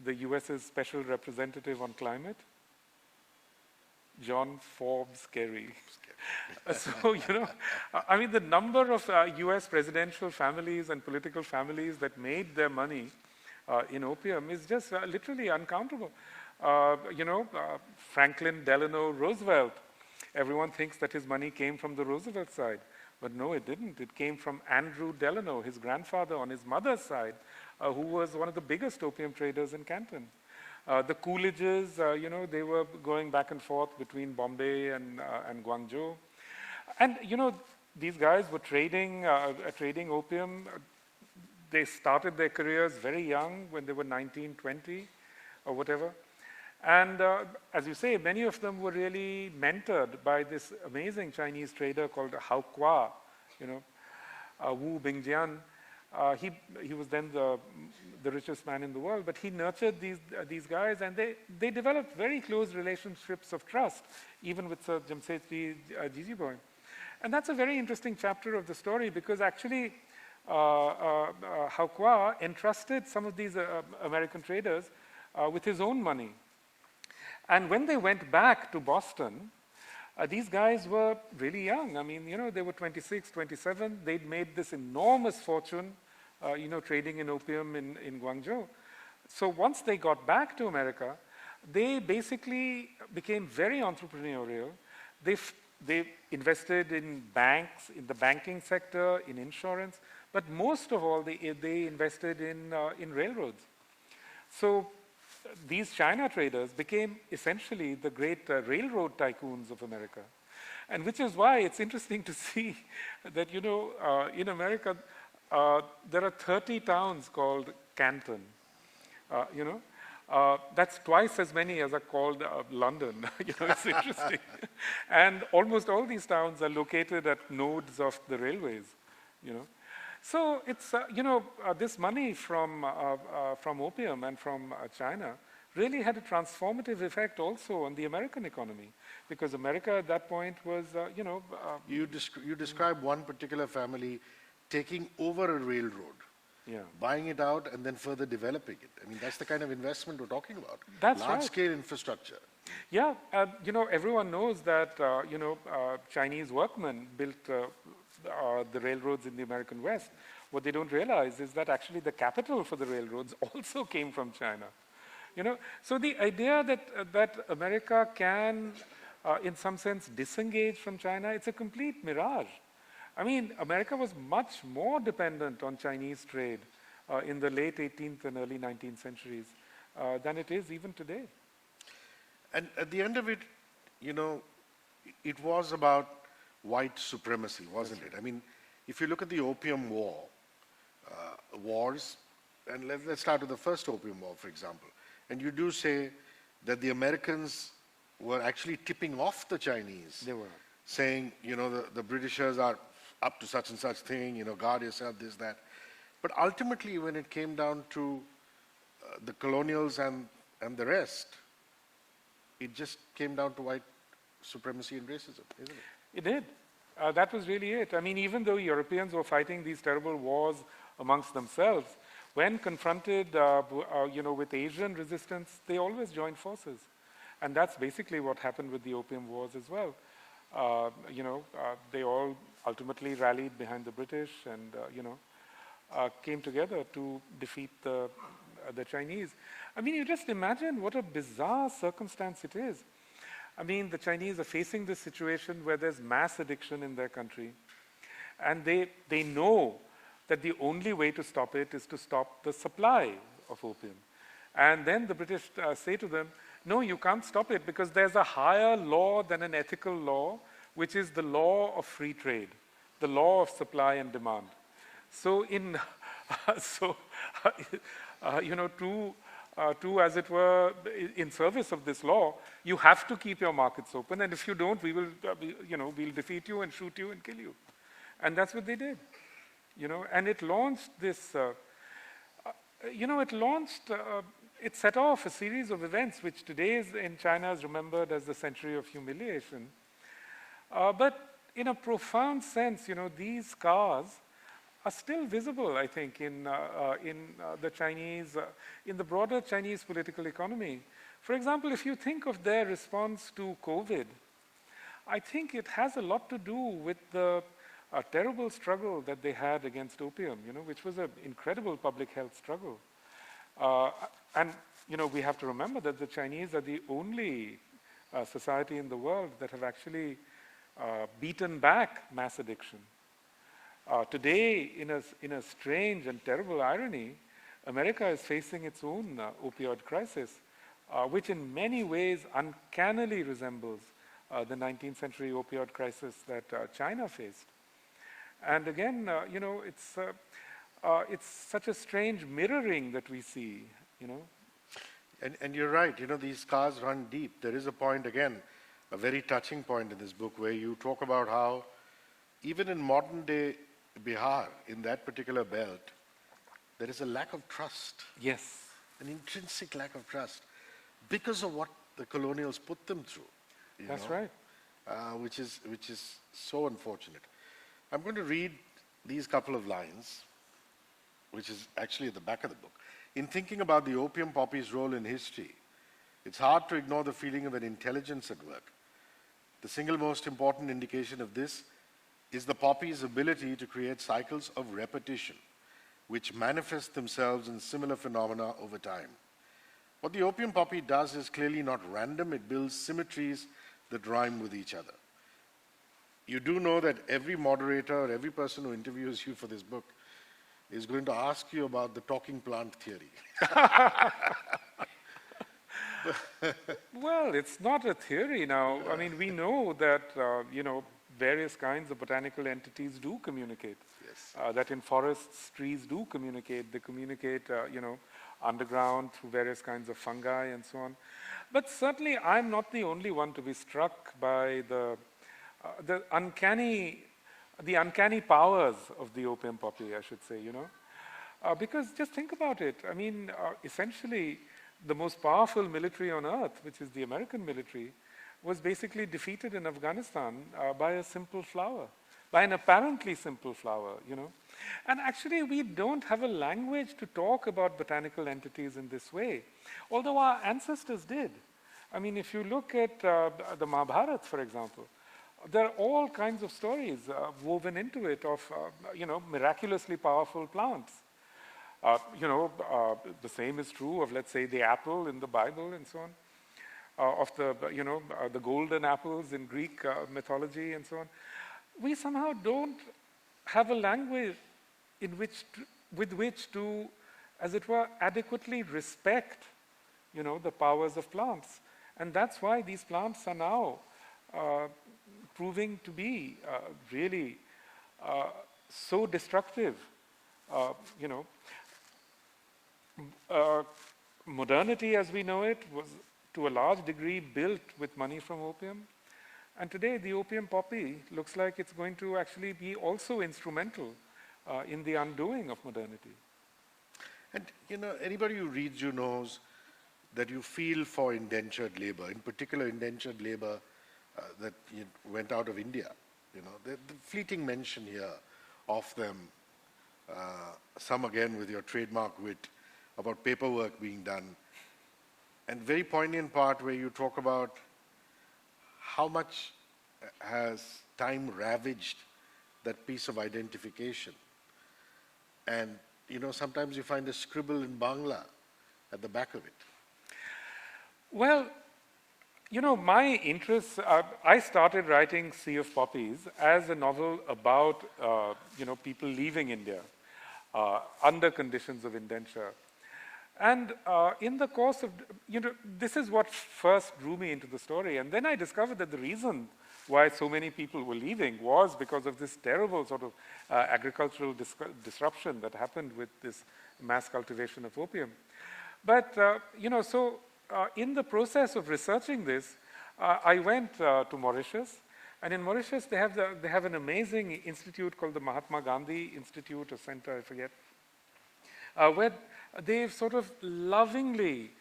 [SPEAKER 5] the US's special representative on climate? John Forbes Kerry. So, I mean, the number of US presidential families and political families that made their money in opium is just literally uncountable. Franklin Delano Roosevelt, everyone thinks that his money came from the Roosevelt side. But no, it didn't. It came from Andrew Delano, his grandfather on his mother's side, who was one of the biggest opium traders in Canton. The Coolidges, they were going back and forth between Bombay and Guangzhou. And, these guys were trading opium. They started their careers very young, when they were 19, 20, or whatever. And as you say, many of them were really mentored by this amazing Chinese trader called Hao Kwa, Wu Bingjian. He was then the richest man in the world, but he nurtured these guys, and they developed very close relationships of trust, even with Sir Jamsetji Jijiboy. And that's a very interesting chapter of the story, because actually Hao Kwa entrusted some of these American traders with his own money. And when they went back to Boston, these guys were really young. I mean, they were 26, 27. They'd made this enormous fortune, trading in opium in Guangzhou. So once they got back to America, they basically became very entrepreneurial. They invested in banks, in the banking sector, in insurance, but most of all, they invested in railroads. So these China traders became essentially the great railroad tycoons of America. And which is why it's interesting to see that, in America, there are 30 towns called Canton. That's twice as many as are called London. It's interesting. And almost all these towns are located at nodes of the railways, So it's, this money from opium and from China really had a transformative effect also on the American economy, because America at that point was,
[SPEAKER 4] You describe one particular family taking over a railroad, buying it out, and then further developing it. I mean, that's the kind of investment we're talking about.
[SPEAKER 5] That's right.
[SPEAKER 4] Large-scale infrastructure.
[SPEAKER 5] Yeah, everyone knows that, Chinese workmen built the railroads in the American West. What they don't realize is that actually the capital for the railroads also came from China. So the idea that America can, in some sense, disengage from China, it's a complete mirage. I mean, America was much more dependent on Chinese trade in the late 18th and early 19th centuries than it is even today.
[SPEAKER 4] And at the end of it, it was about white supremacy, wasn't it? I mean, if you look at the Opium War, wars, and let's start with the first Opium War, for example, and you do say that the Americans were actually tipping off the Chinese.
[SPEAKER 5] They were.
[SPEAKER 4] Saying, the Britishers are up to such and such thing, guard yourself, this, that. But ultimately, when it came down to the colonials and the rest, it just came down to white supremacy and racism, isn't it?
[SPEAKER 5] It did. That was really it. I mean, even though Europeans were fighting these terrible wars amongst themselves, when confronted, with Asian resistance, they always joined forces. And that's basically what happened with the Opium Wars as well. They all ultimately rallied behind the British and, came together to defeat the Chinese. I mean, you just imagine what a bizarre circumstance it is. I mean, the Chinese are facing this situation where there's mass addiction in their country. And they know that the only way to stop it is to stop the supply of opium. And then the British say to them, no, you can't stop it because there's a higher law than an ethical law, which is the law of free trade, the law of supply and demand. So to, as it were, in service of this law, you have to keep your markets open, and if you don't, we will, we'll defeat you and shoot you and kill you. And that's what they did, and it launched this, it set off a series of events which today in China is remembered as the century of humiliation. But in a profound sense, these scars are still visible, I think, in the Chinese, in the broader Chinese political economy. For example, if you think of their response to COVID, I think it has a lot to do with the terrible struggle that they had against opium, which was an incredible public health struggle. And we have to remember that the Chinese are the only society in the world that have actually beaten back mass addiction. Today, in a strange and terrible irony, America is facing its own opioid crisis, which in many ways uncannily resembles the 19th century opioid crisis that China faced. And again, it's such a strange mirroring that we see,
[SPEAKER 4] And you're right, these scars run deep. There is a point, again, a very touching point in this book where you talk about how even in modern day Bihar, in that particular belt, there is a lack of trust.
[SPEAKER 5] Yes.
[SPEAKER 4] An intrinsic lack of trust because of what the colonials put them through.
[SPEAKER 5] That's right.
[SPEAKER 4] Which is so unfortunate. I'm going to read these couple of lines, which is actually at the back of the book. In thinking about the opium poppy's role in history, it's hard to ignore the feeling of an intelligence at work. The single most important indication of this is the poppy's ability to create cycles of repetition, which manifest themselves in similar phenomena over time. What the opium poppy does is clearly not random. It builds symmetries that rhyme with each other. You do know that every moderator or every person who interviews you for this book is going to ask you about the talking plant theory.
[SPEAKER 5] Well, it's not a theory now. I mean, we know that, various kinds of botanical entities do communicate.
[SPEAKER 4] Yes.
[SPEAKER 5] That in forests, trees do communicate. They communicate, underground through various kinds of fungi and so on. But certainly, I'm not the only one to be struck by the uncanny powers of the opium poppy, I should say, because just think about it. I mean, essentially, the most powerful military on earth, which is the American military, was basically defeated in Afghanistan by a simple flower, by an apparently simple flower, And actually, we don't have a language to talk about botanical entities in this way, although our ancestors did. I mean, if you look at the Mahabharata, for example, there are all kinds of stories woven into it of, miraculously powerful plants. The same is true of, let's say, the apple in the Bible and so on, of the golden apples in Greek mythology and so on. We somehow don't have a language with which to, as it were, adequately respect, the powers of plants. And that's why these plants are now proving to be really so destructive. Modernity as we know it was to a large degree built with money from opium. And today the opium poppy looks like it's going to actually be also instrumental in the undoing of modernity.
[SPEAKER 4] And anybody who reads you knows that you feel for indentured labor, in particular indentured labor that went out of India. The fleeting mention here of them, some again with your trademark wit, about paperwork being done, and very poignant part where you talk about how much has time ravaged that piece of identification. And, sometimes you find a scribble in Bangla at the back of it.
[SPEAKER 5] Well, my interests, I started writing Sea of Poppies as a novel about, people leaving India. under conditions of indenture. And in the course of, this is what first drew me into the story. And then I discovered that the reason why so many people were leaving was because of this terrible sort of agricultural disruption that happened with this mass cultivation of opium. But, in the process of researching this, I went to Mauritius. And in Mauritius, they have an amazing institute called the Mahatma Gandhi Institute or Center, I forget, where they've sort of lovingly,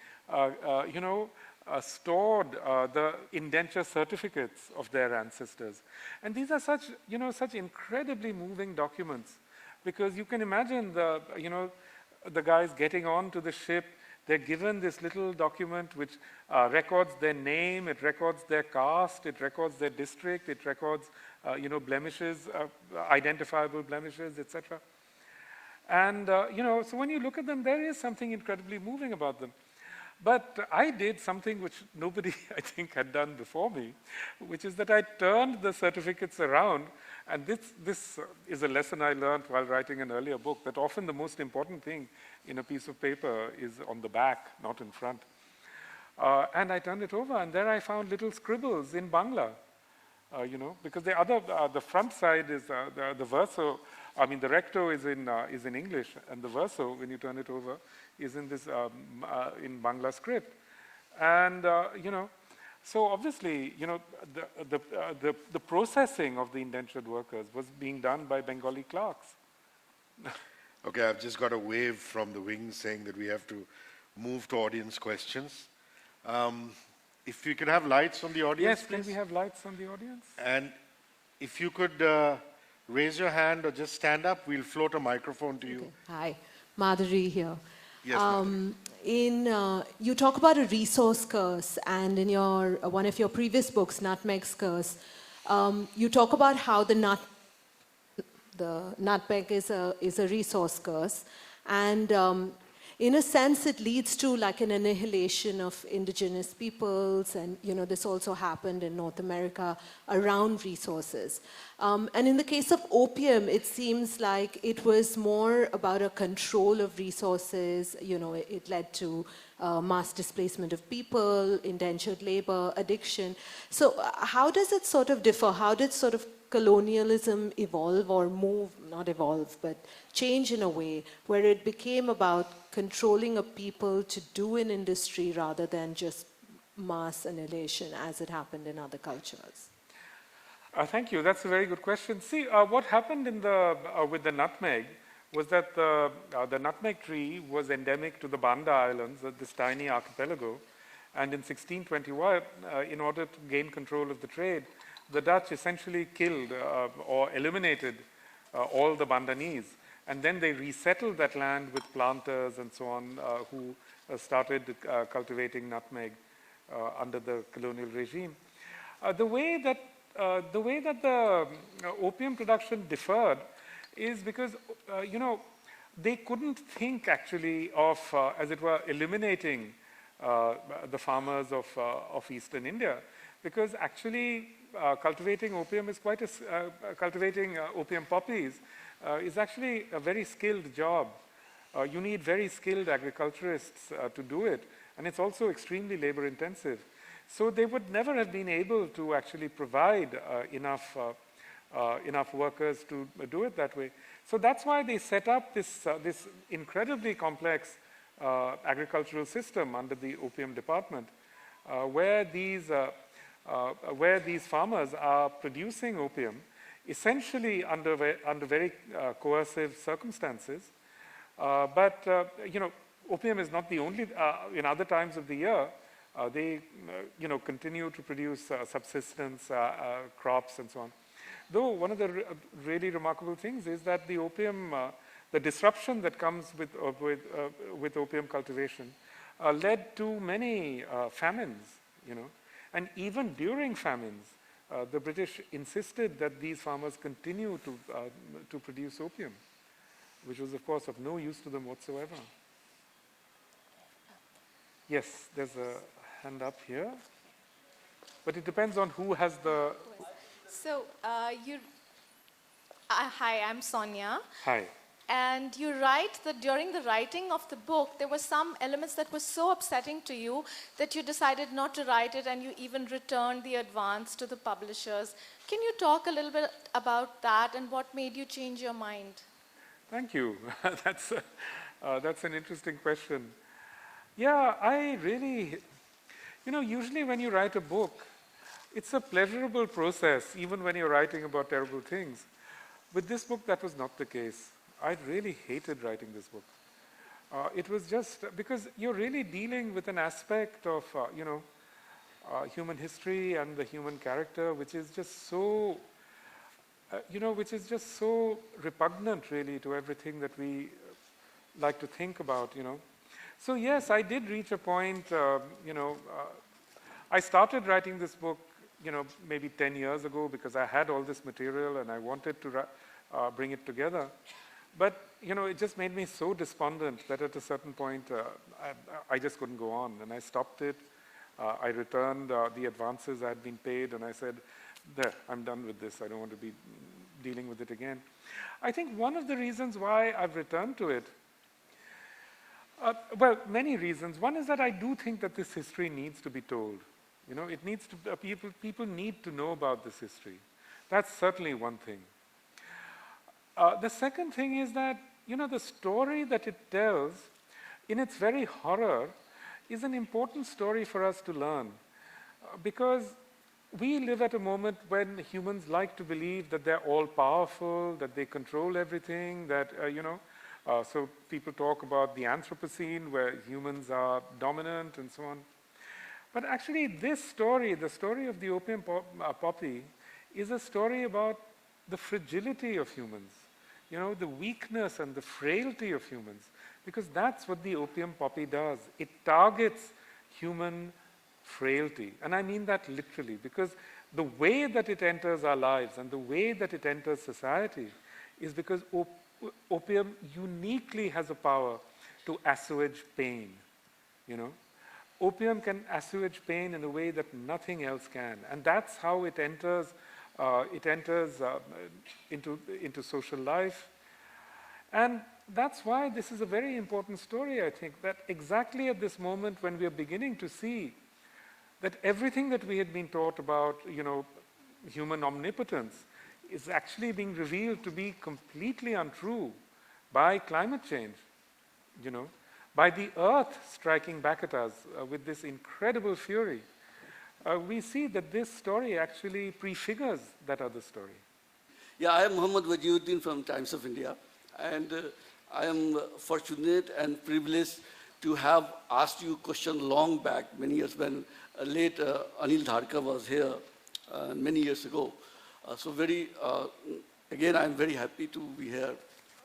[SPEAKER 5] stored the indenture certificates of their ancestors. And these are such incredibly moving documents, because you can imagine the guys getting onto the ship. They're given this little document which records their name, it records their caste, it records their district, it records, blemishes, identifiable blemishes, etc. And, so when you look at them, there is something incredibly moving about them. But I did something which nobody, I think, had done before me, which is that I turned the certificates around. And this is a lesson I learned while writing an earlier book, that often the most important thing in a piece of paper is on the back, not in front. And I turned it over, and there I found little scribbles in Bangla, because the front side is the verso. I mean, the recto is in English, and the verso, when you turn it over, is in this in Bangla script. And so obviously, the processing of the indentured workers was being done by Bengali clerks.
[SPEAKER 4] Okay, I've just got a wave from the wings saying that we have to move to audience questions. If you could have lights on the audience,
[SPEAKER 5] yes,
[SPEAKER 4] please.
[SPEAKER 5] Can we have lights on the audience?
[SPEAKER 4] And if you could raise your hand or just stand up, we'll float a microphone to you.
[SPEAKER 6] Okay. Hi, Madhuri here.
[SPEAKER 4] Yes, Madhuri.
[SPEAKER 6] You talk about a resource curse, and in one of your previous books, Nutmeg's Curse, you talk about how the nutmeg is a resource curse, and in a sense it leads to like an annihilation of indigenous peoples, and this also happened in North America around resources. And in the case of opium, it seems like it was more about a control of resources. It led to mass displacement of people, indentured labor, addiction. So how does it sort of differ? How did sort of colonialism evolve or move, not evolve, but change in a way where it became about controlling a people to do an industry rather than just mass annihilation as it happened in other cultures?
[SPEAKER 5] Thank you. That's a very good question. See, what happened with the nutmeg was that the nutmeg tree was endemic to the Banda Islands, this tiny archipelago. And in 1621, in order to gain control of the trade, the Dutch essentially killed or eliminated all the Bandanese. And then they resettled that land with planters and so on, who started cultivating nutmeg under the colonial regime. The way that the opium production differed is because, they couldn't think actually of, as it were, eliminating the farmers of Eastern India, because actually cultivating opium is cultivating opium poppies is actually a very skilled job. You need very skilled agriculturists to do it, and it's also extremely labor intensive. So they would never have been able to actually provide enough workers to do it that way. So that's why they set up this incredibly complex agricultural system under the Opium Department, where these farmers are producing opium essentially under very coercive circumstances. But opium is not the only. In other times of the year, they continue to produce subsistence crops and so on. Though one of the really remarkable things is that the opium, the disruption that comes with opium cultivation, led to many famines. And even during famines, the British insisted that these farmers continue to produce opium, which was, of course, of no use to them whatsoever. Yes, there's a hand up here, but it depends on who has the...
[SPEAKER 7] So, hi, I'm Sonia.
[SPEAKER 5] Hi.
[SPEAKER 7] And you write that during the writing of the book, there were some elements that were so upsetting to you that you decided not to write it, and you even returned the advance to the publishers. Can you talk a little bit about that and what made you change your mind?
[SPEAKER 5] Thank you. That's an interesting question. Yeah, I really, usually when you write a book, it's a pleasurable process, even when you're writing about terrible things. With this book, that was not the case. I really hated writing this book. It was just because you're really dealing with an aspect of, human history and the human character, which is just so, repugnant, really, to everything that we like to think about, So yes, I did reach a point, I started writing this book, maybe 10 years ago because I had all this material and I wanted to bring it together. But, it just made me so despondent that at a certain point, I just couldn't go on. And I stopped it. I returned the advances I had been paid, and I said, there, I'm done with this. I don't want to be dealing with it again. I think one of the reasons why I've returned to it, well, many reasons. One is that I do think that this history needs to be told. It needs to, people need to know about this history. That's certainly one thing. The second thing is that, the story that it tells, in its very horror, is an important story for us to learn. Because we live at a moment when humans like to believe that they're all powerful, that they control everything, that, so people talk about the Anthropocene, where humans are dominant and so on. But actually, this story, the story of the opium poppy, is a story about the fragility of humans. The weakness and the frailty of humans, because that's what the opium poppy does. It targets human frailty, and I mean that literally, because the way that it enters our lives and the way that it enters society is because opium uniquely has a power to assuage pain, Opium can assuage pain in a way that nothing else can, and that's how it enters into social life. And that's why this is a very important story, I think, that exactly at this moment when we are beginning to see that everything that we had been taught about, human omnipotence is actually being revealed to be completely untrue by climate change, by the earth striking back at us with this incredible fury. We see that this story actually prefigures that other story.
[SPEAKER 8] Yeah, I am Muhammad Wajiuddin from Times of India, and I am fortunate and privileged to have asked you a question long back, many years when late Anil Dharkar was here many years ago. Again, I am very happy to be here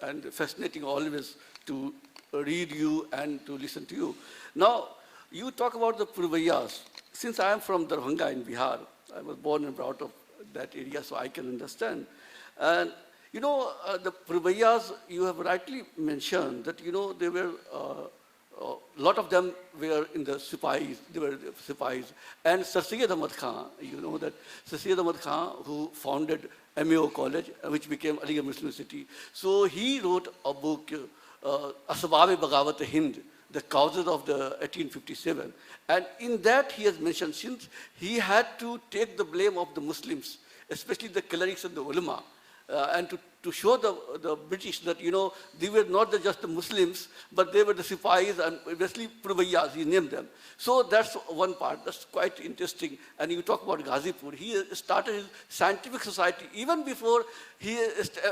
[SPEAKER 8] and fascinating always to read you and to listen to you. Now, you talk about the Purvayas. Since I am from Darbhanga in Bihar, I was born and brought up that area, so I can understand. And the Purvayas, you have rightly mentioned that, they were, a lot of them were in the Sipahis, they were the Sipahis. And Sir Syed Ahmad Khan, that Sir Syed Ahmad Khan, who founded MAO College, which became Aligarh Muslim University. So he wrote a book, Asbab-e-Baghawat Hind, the causes of the 1857. And in that he has mentioned, since he had to take the blame of the Muslims, especially the clerics and the ulama, and to show the British that, they were not just the Muslims, but they were the Sipahis and obviously Purvayas, he named them. So that's one part, that's quite interesting. And you talk about Ghazipur, he started his scientific society, even before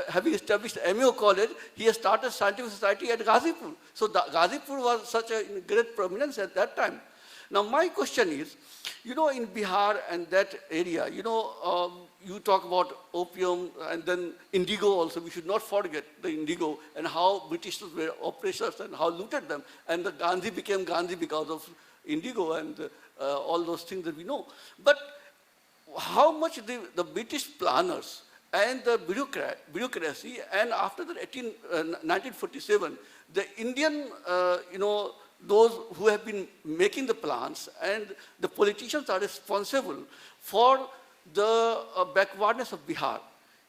[SPEAKER 8] having established MAO College, he has started scientific society at Ghazipur. So Ghazipur was such a great prominence at that time. Now my question is, in Bihar and that area, you talk about opium and then indigo also. We should not forget the indigo and how British were oppressors and how looted them. And the Gandhi became Gandhi because of indigo and all those things that we know. But how much the British planners and the bureaucracy, and after the 1947, the Indian, those who have been making the plans and the politicians are responsible for the backwardness of Bihar.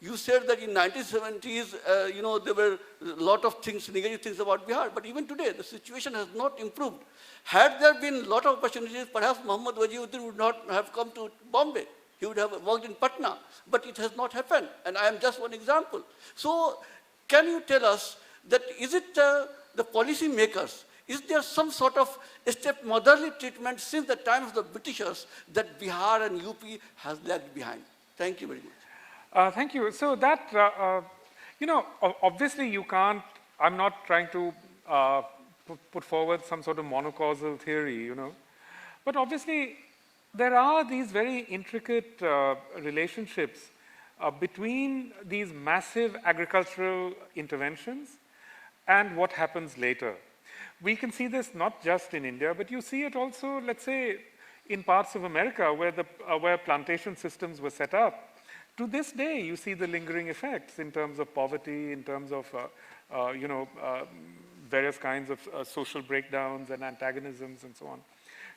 [SPEAKER 8] You said that in 1970s, there were a lot of things, negative things about Bihar, but even today, the situation has not improved. Had there been a lot of opportunities, perhaps Muhammad Wajiuddin would not have come to Bombay. He would have worked in Patna, but it has not happened, and I am just one example. So, can you tell us that is it the policy makers, is there some sort of stepmotherly treatment since the time of the Britishers that Bihar and UP has lagged behind? Thank you very much.
[SPEAKER 5] Thank you. So that, obviously you can't, I'm not trying to put forward some sort of monocausal theory, But obviously there are these very intricate relationships between these massive agricultural interventions and what happens later. We can see this not just in India, but you see it also, let's say, in parts of America where plantation systems were set up. To this day, you see the lingering effects in terms of poverty, in terms of, various kinds of social breakdowns and antagonisms and so on.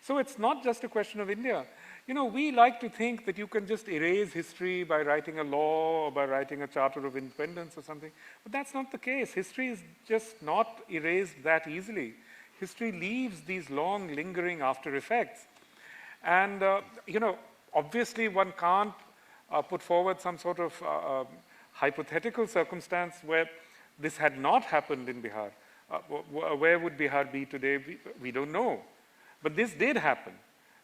[SPEAKER 5] So it's not just a question of India. We like to think that you can just erase history by writing a law or by writing a Charter of Independence or something, but that's not the case. History is just not erased that easily. History leaves these long, lingering after effects. And, obviously one can't put forward some sort of hypothetical circumstance where this had not happened in Bihar. Where would Bihar be today? We don't know. But this did happen.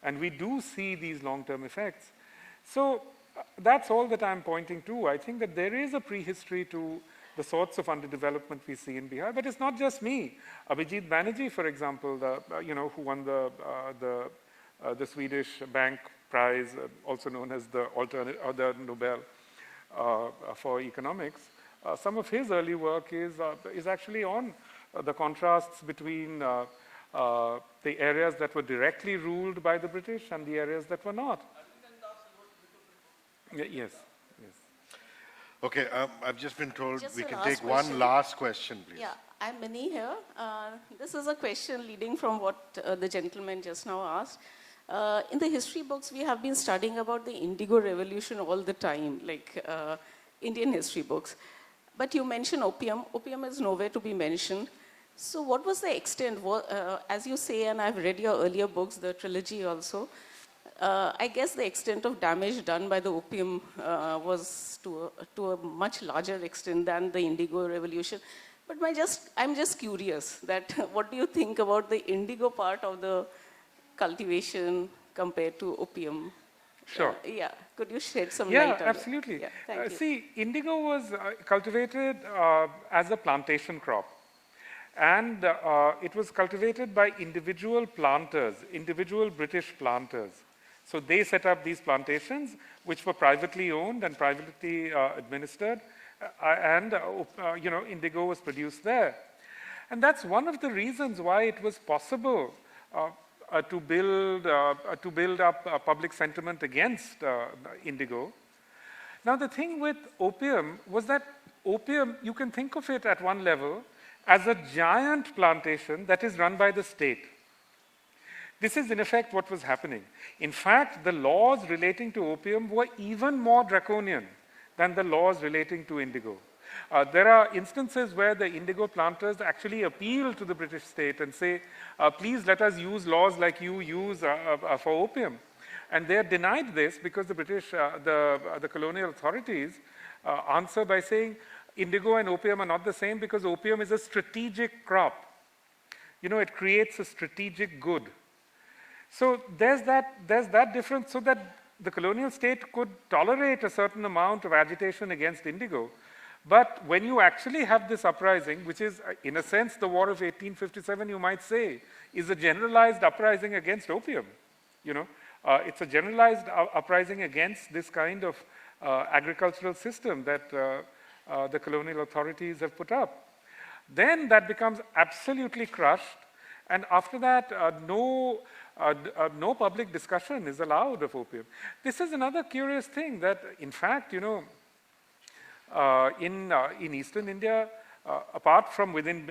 [SPEAKER 5] And we do see these long-term effects. So that's all that I'm pointing to. I think that there is a prehistory to the sorts of underdevelopment we see in Bihar. But it's not just me. Abhijit Banerjee, for example, who won the Swedish Bank Prize, also known as the Nobel for economics. Some of his early work is actually on the contrasts between the areas that were directly ruled by the British and the areas that were not. Yes.
[SPEAKER 4] Okay, I've just been told
[SPEAKER 9] Just
[SPEAKER 4] we
[SPEAKER 9] a
[SPEAKER 4] can
[SPEAKER 9] last
[SPEAKER 4] take
[SPEAKER 9] question.
[SPEAKER 4] one last question, please.
[SPEAKER 9] Yeah, I'm Minnie here. This is a question leading from what the gentleman just now asked. In the history books, we have been studying about the Indigo Revolution all the time, like Indian history books. But you mentioned opium. Opium is nowhere to be mentioned. So what was the extent, as you say, and I've read your earlier books, the trilogy also, I guess the extent of damage done by the opium was to a much larger extent than the Indigo Revolution. But I'm just curious that what do you think about the indigo part of the cultivation compared to opium?
[SPEAKER 5] Sure.
[SPEAKER 9] Could you shed some light on that?
[SPEAKER 5] Absolutely.
[SPEAKER 9] Yeah, thank you.
[SPEAKER 5] See, indigo was cultivated as a plantation crop. And it was cultivated by individual planters, individual British planters. So they set up these plantations, which were privately owned and privately administered, indigo was produced there. And that's one of the reasons why it was possible to build up public sentiment against indigo. Now, the thing with opium was that opium, you can think of it at one level as a giant plantation that is run by the state. This is in effect what was happening. In fact, the laws relating to opium were even more draconian than the laws relating to indigo. There are instances where the indigo planters actually appeal to the British state and say, please let us use laws like you use for opium. And they are denied this because the British, the colonial authorities answer by saying, indigo and opium are not the same because opium is a strategic crop. It creates a strategic good. So there's that difference, so that the colonial state could tolerate a certain amount of agitation against indigo. But when you actually have this uprising, which is, in a sense, the War of 1857, you might say, is a generalized uprising against opium. It's a generalized uprising against this kind of agricultural system that the colonial authorities have put up. Then that becomes absolutely crushed, and after that, no public discussion is allowed of opium. This is another curious thing that, in fact, in eastern India, apart from within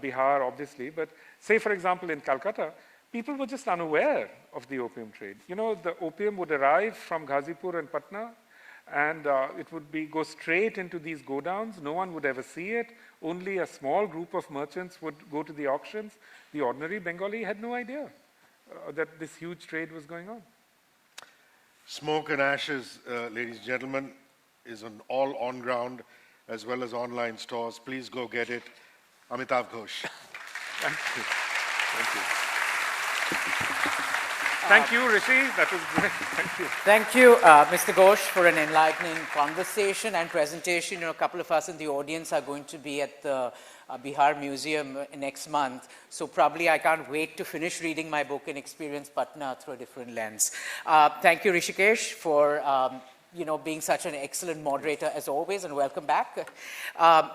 [SPEAKER 5] Bihar, obviously, but say, for example, in Calcutta, people were just unaware of the opium trade. The opium would arrive from Ghazipur and Patna, And it would go straight into these godowns. No one would ever see it. Only a small group of merchants would go to the auctions. The ordinary Bengali had no idea that this huge trade was going on.
[SPEAKER 4] Smoke and Ashes, ladies and gentlemen, is on all on-ground as well as online stores. Please go get it. Amitav Ghosh.
[SPEAKER 5] Thank you. Thank you. Thank you, Rishi. That was great. Thank you.
[SPEAKER 1] Thank you, Mr. Ghosh, for an enlightening conversation and presentation. You know, a couple of us in the audience are going to be at the Bihar Museum next month. So probably I can't wait to finish reading my book and experience Patna through a different lens. Thank you, Hrishikesh, for being such an excellent moderator as always, and welcome back.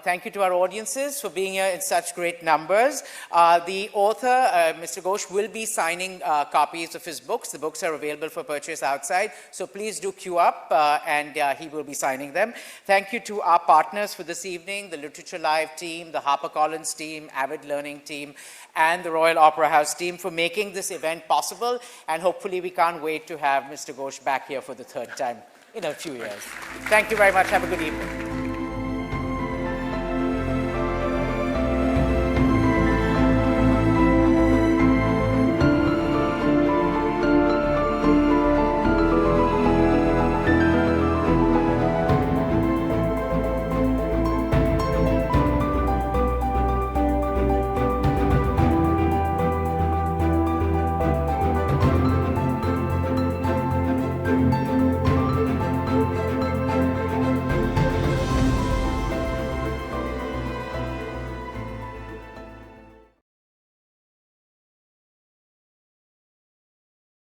[SPEAKER 1] Thank you to our audiences for being here in such great numbers. The author, Mr. Ghosh, will be signing copies of his books. The books are available for purchase outside, so please do queue up and he will be signing them. Thank you to our partners for this evening, the Literature Live team, the Harper Collins team, Avid Learning team, and the Royal Opera House team for making this event possible, and hopefully we can't wait to have Mr. Ghosh back here for the third time in a few years. Thank you very much. Have a good evening.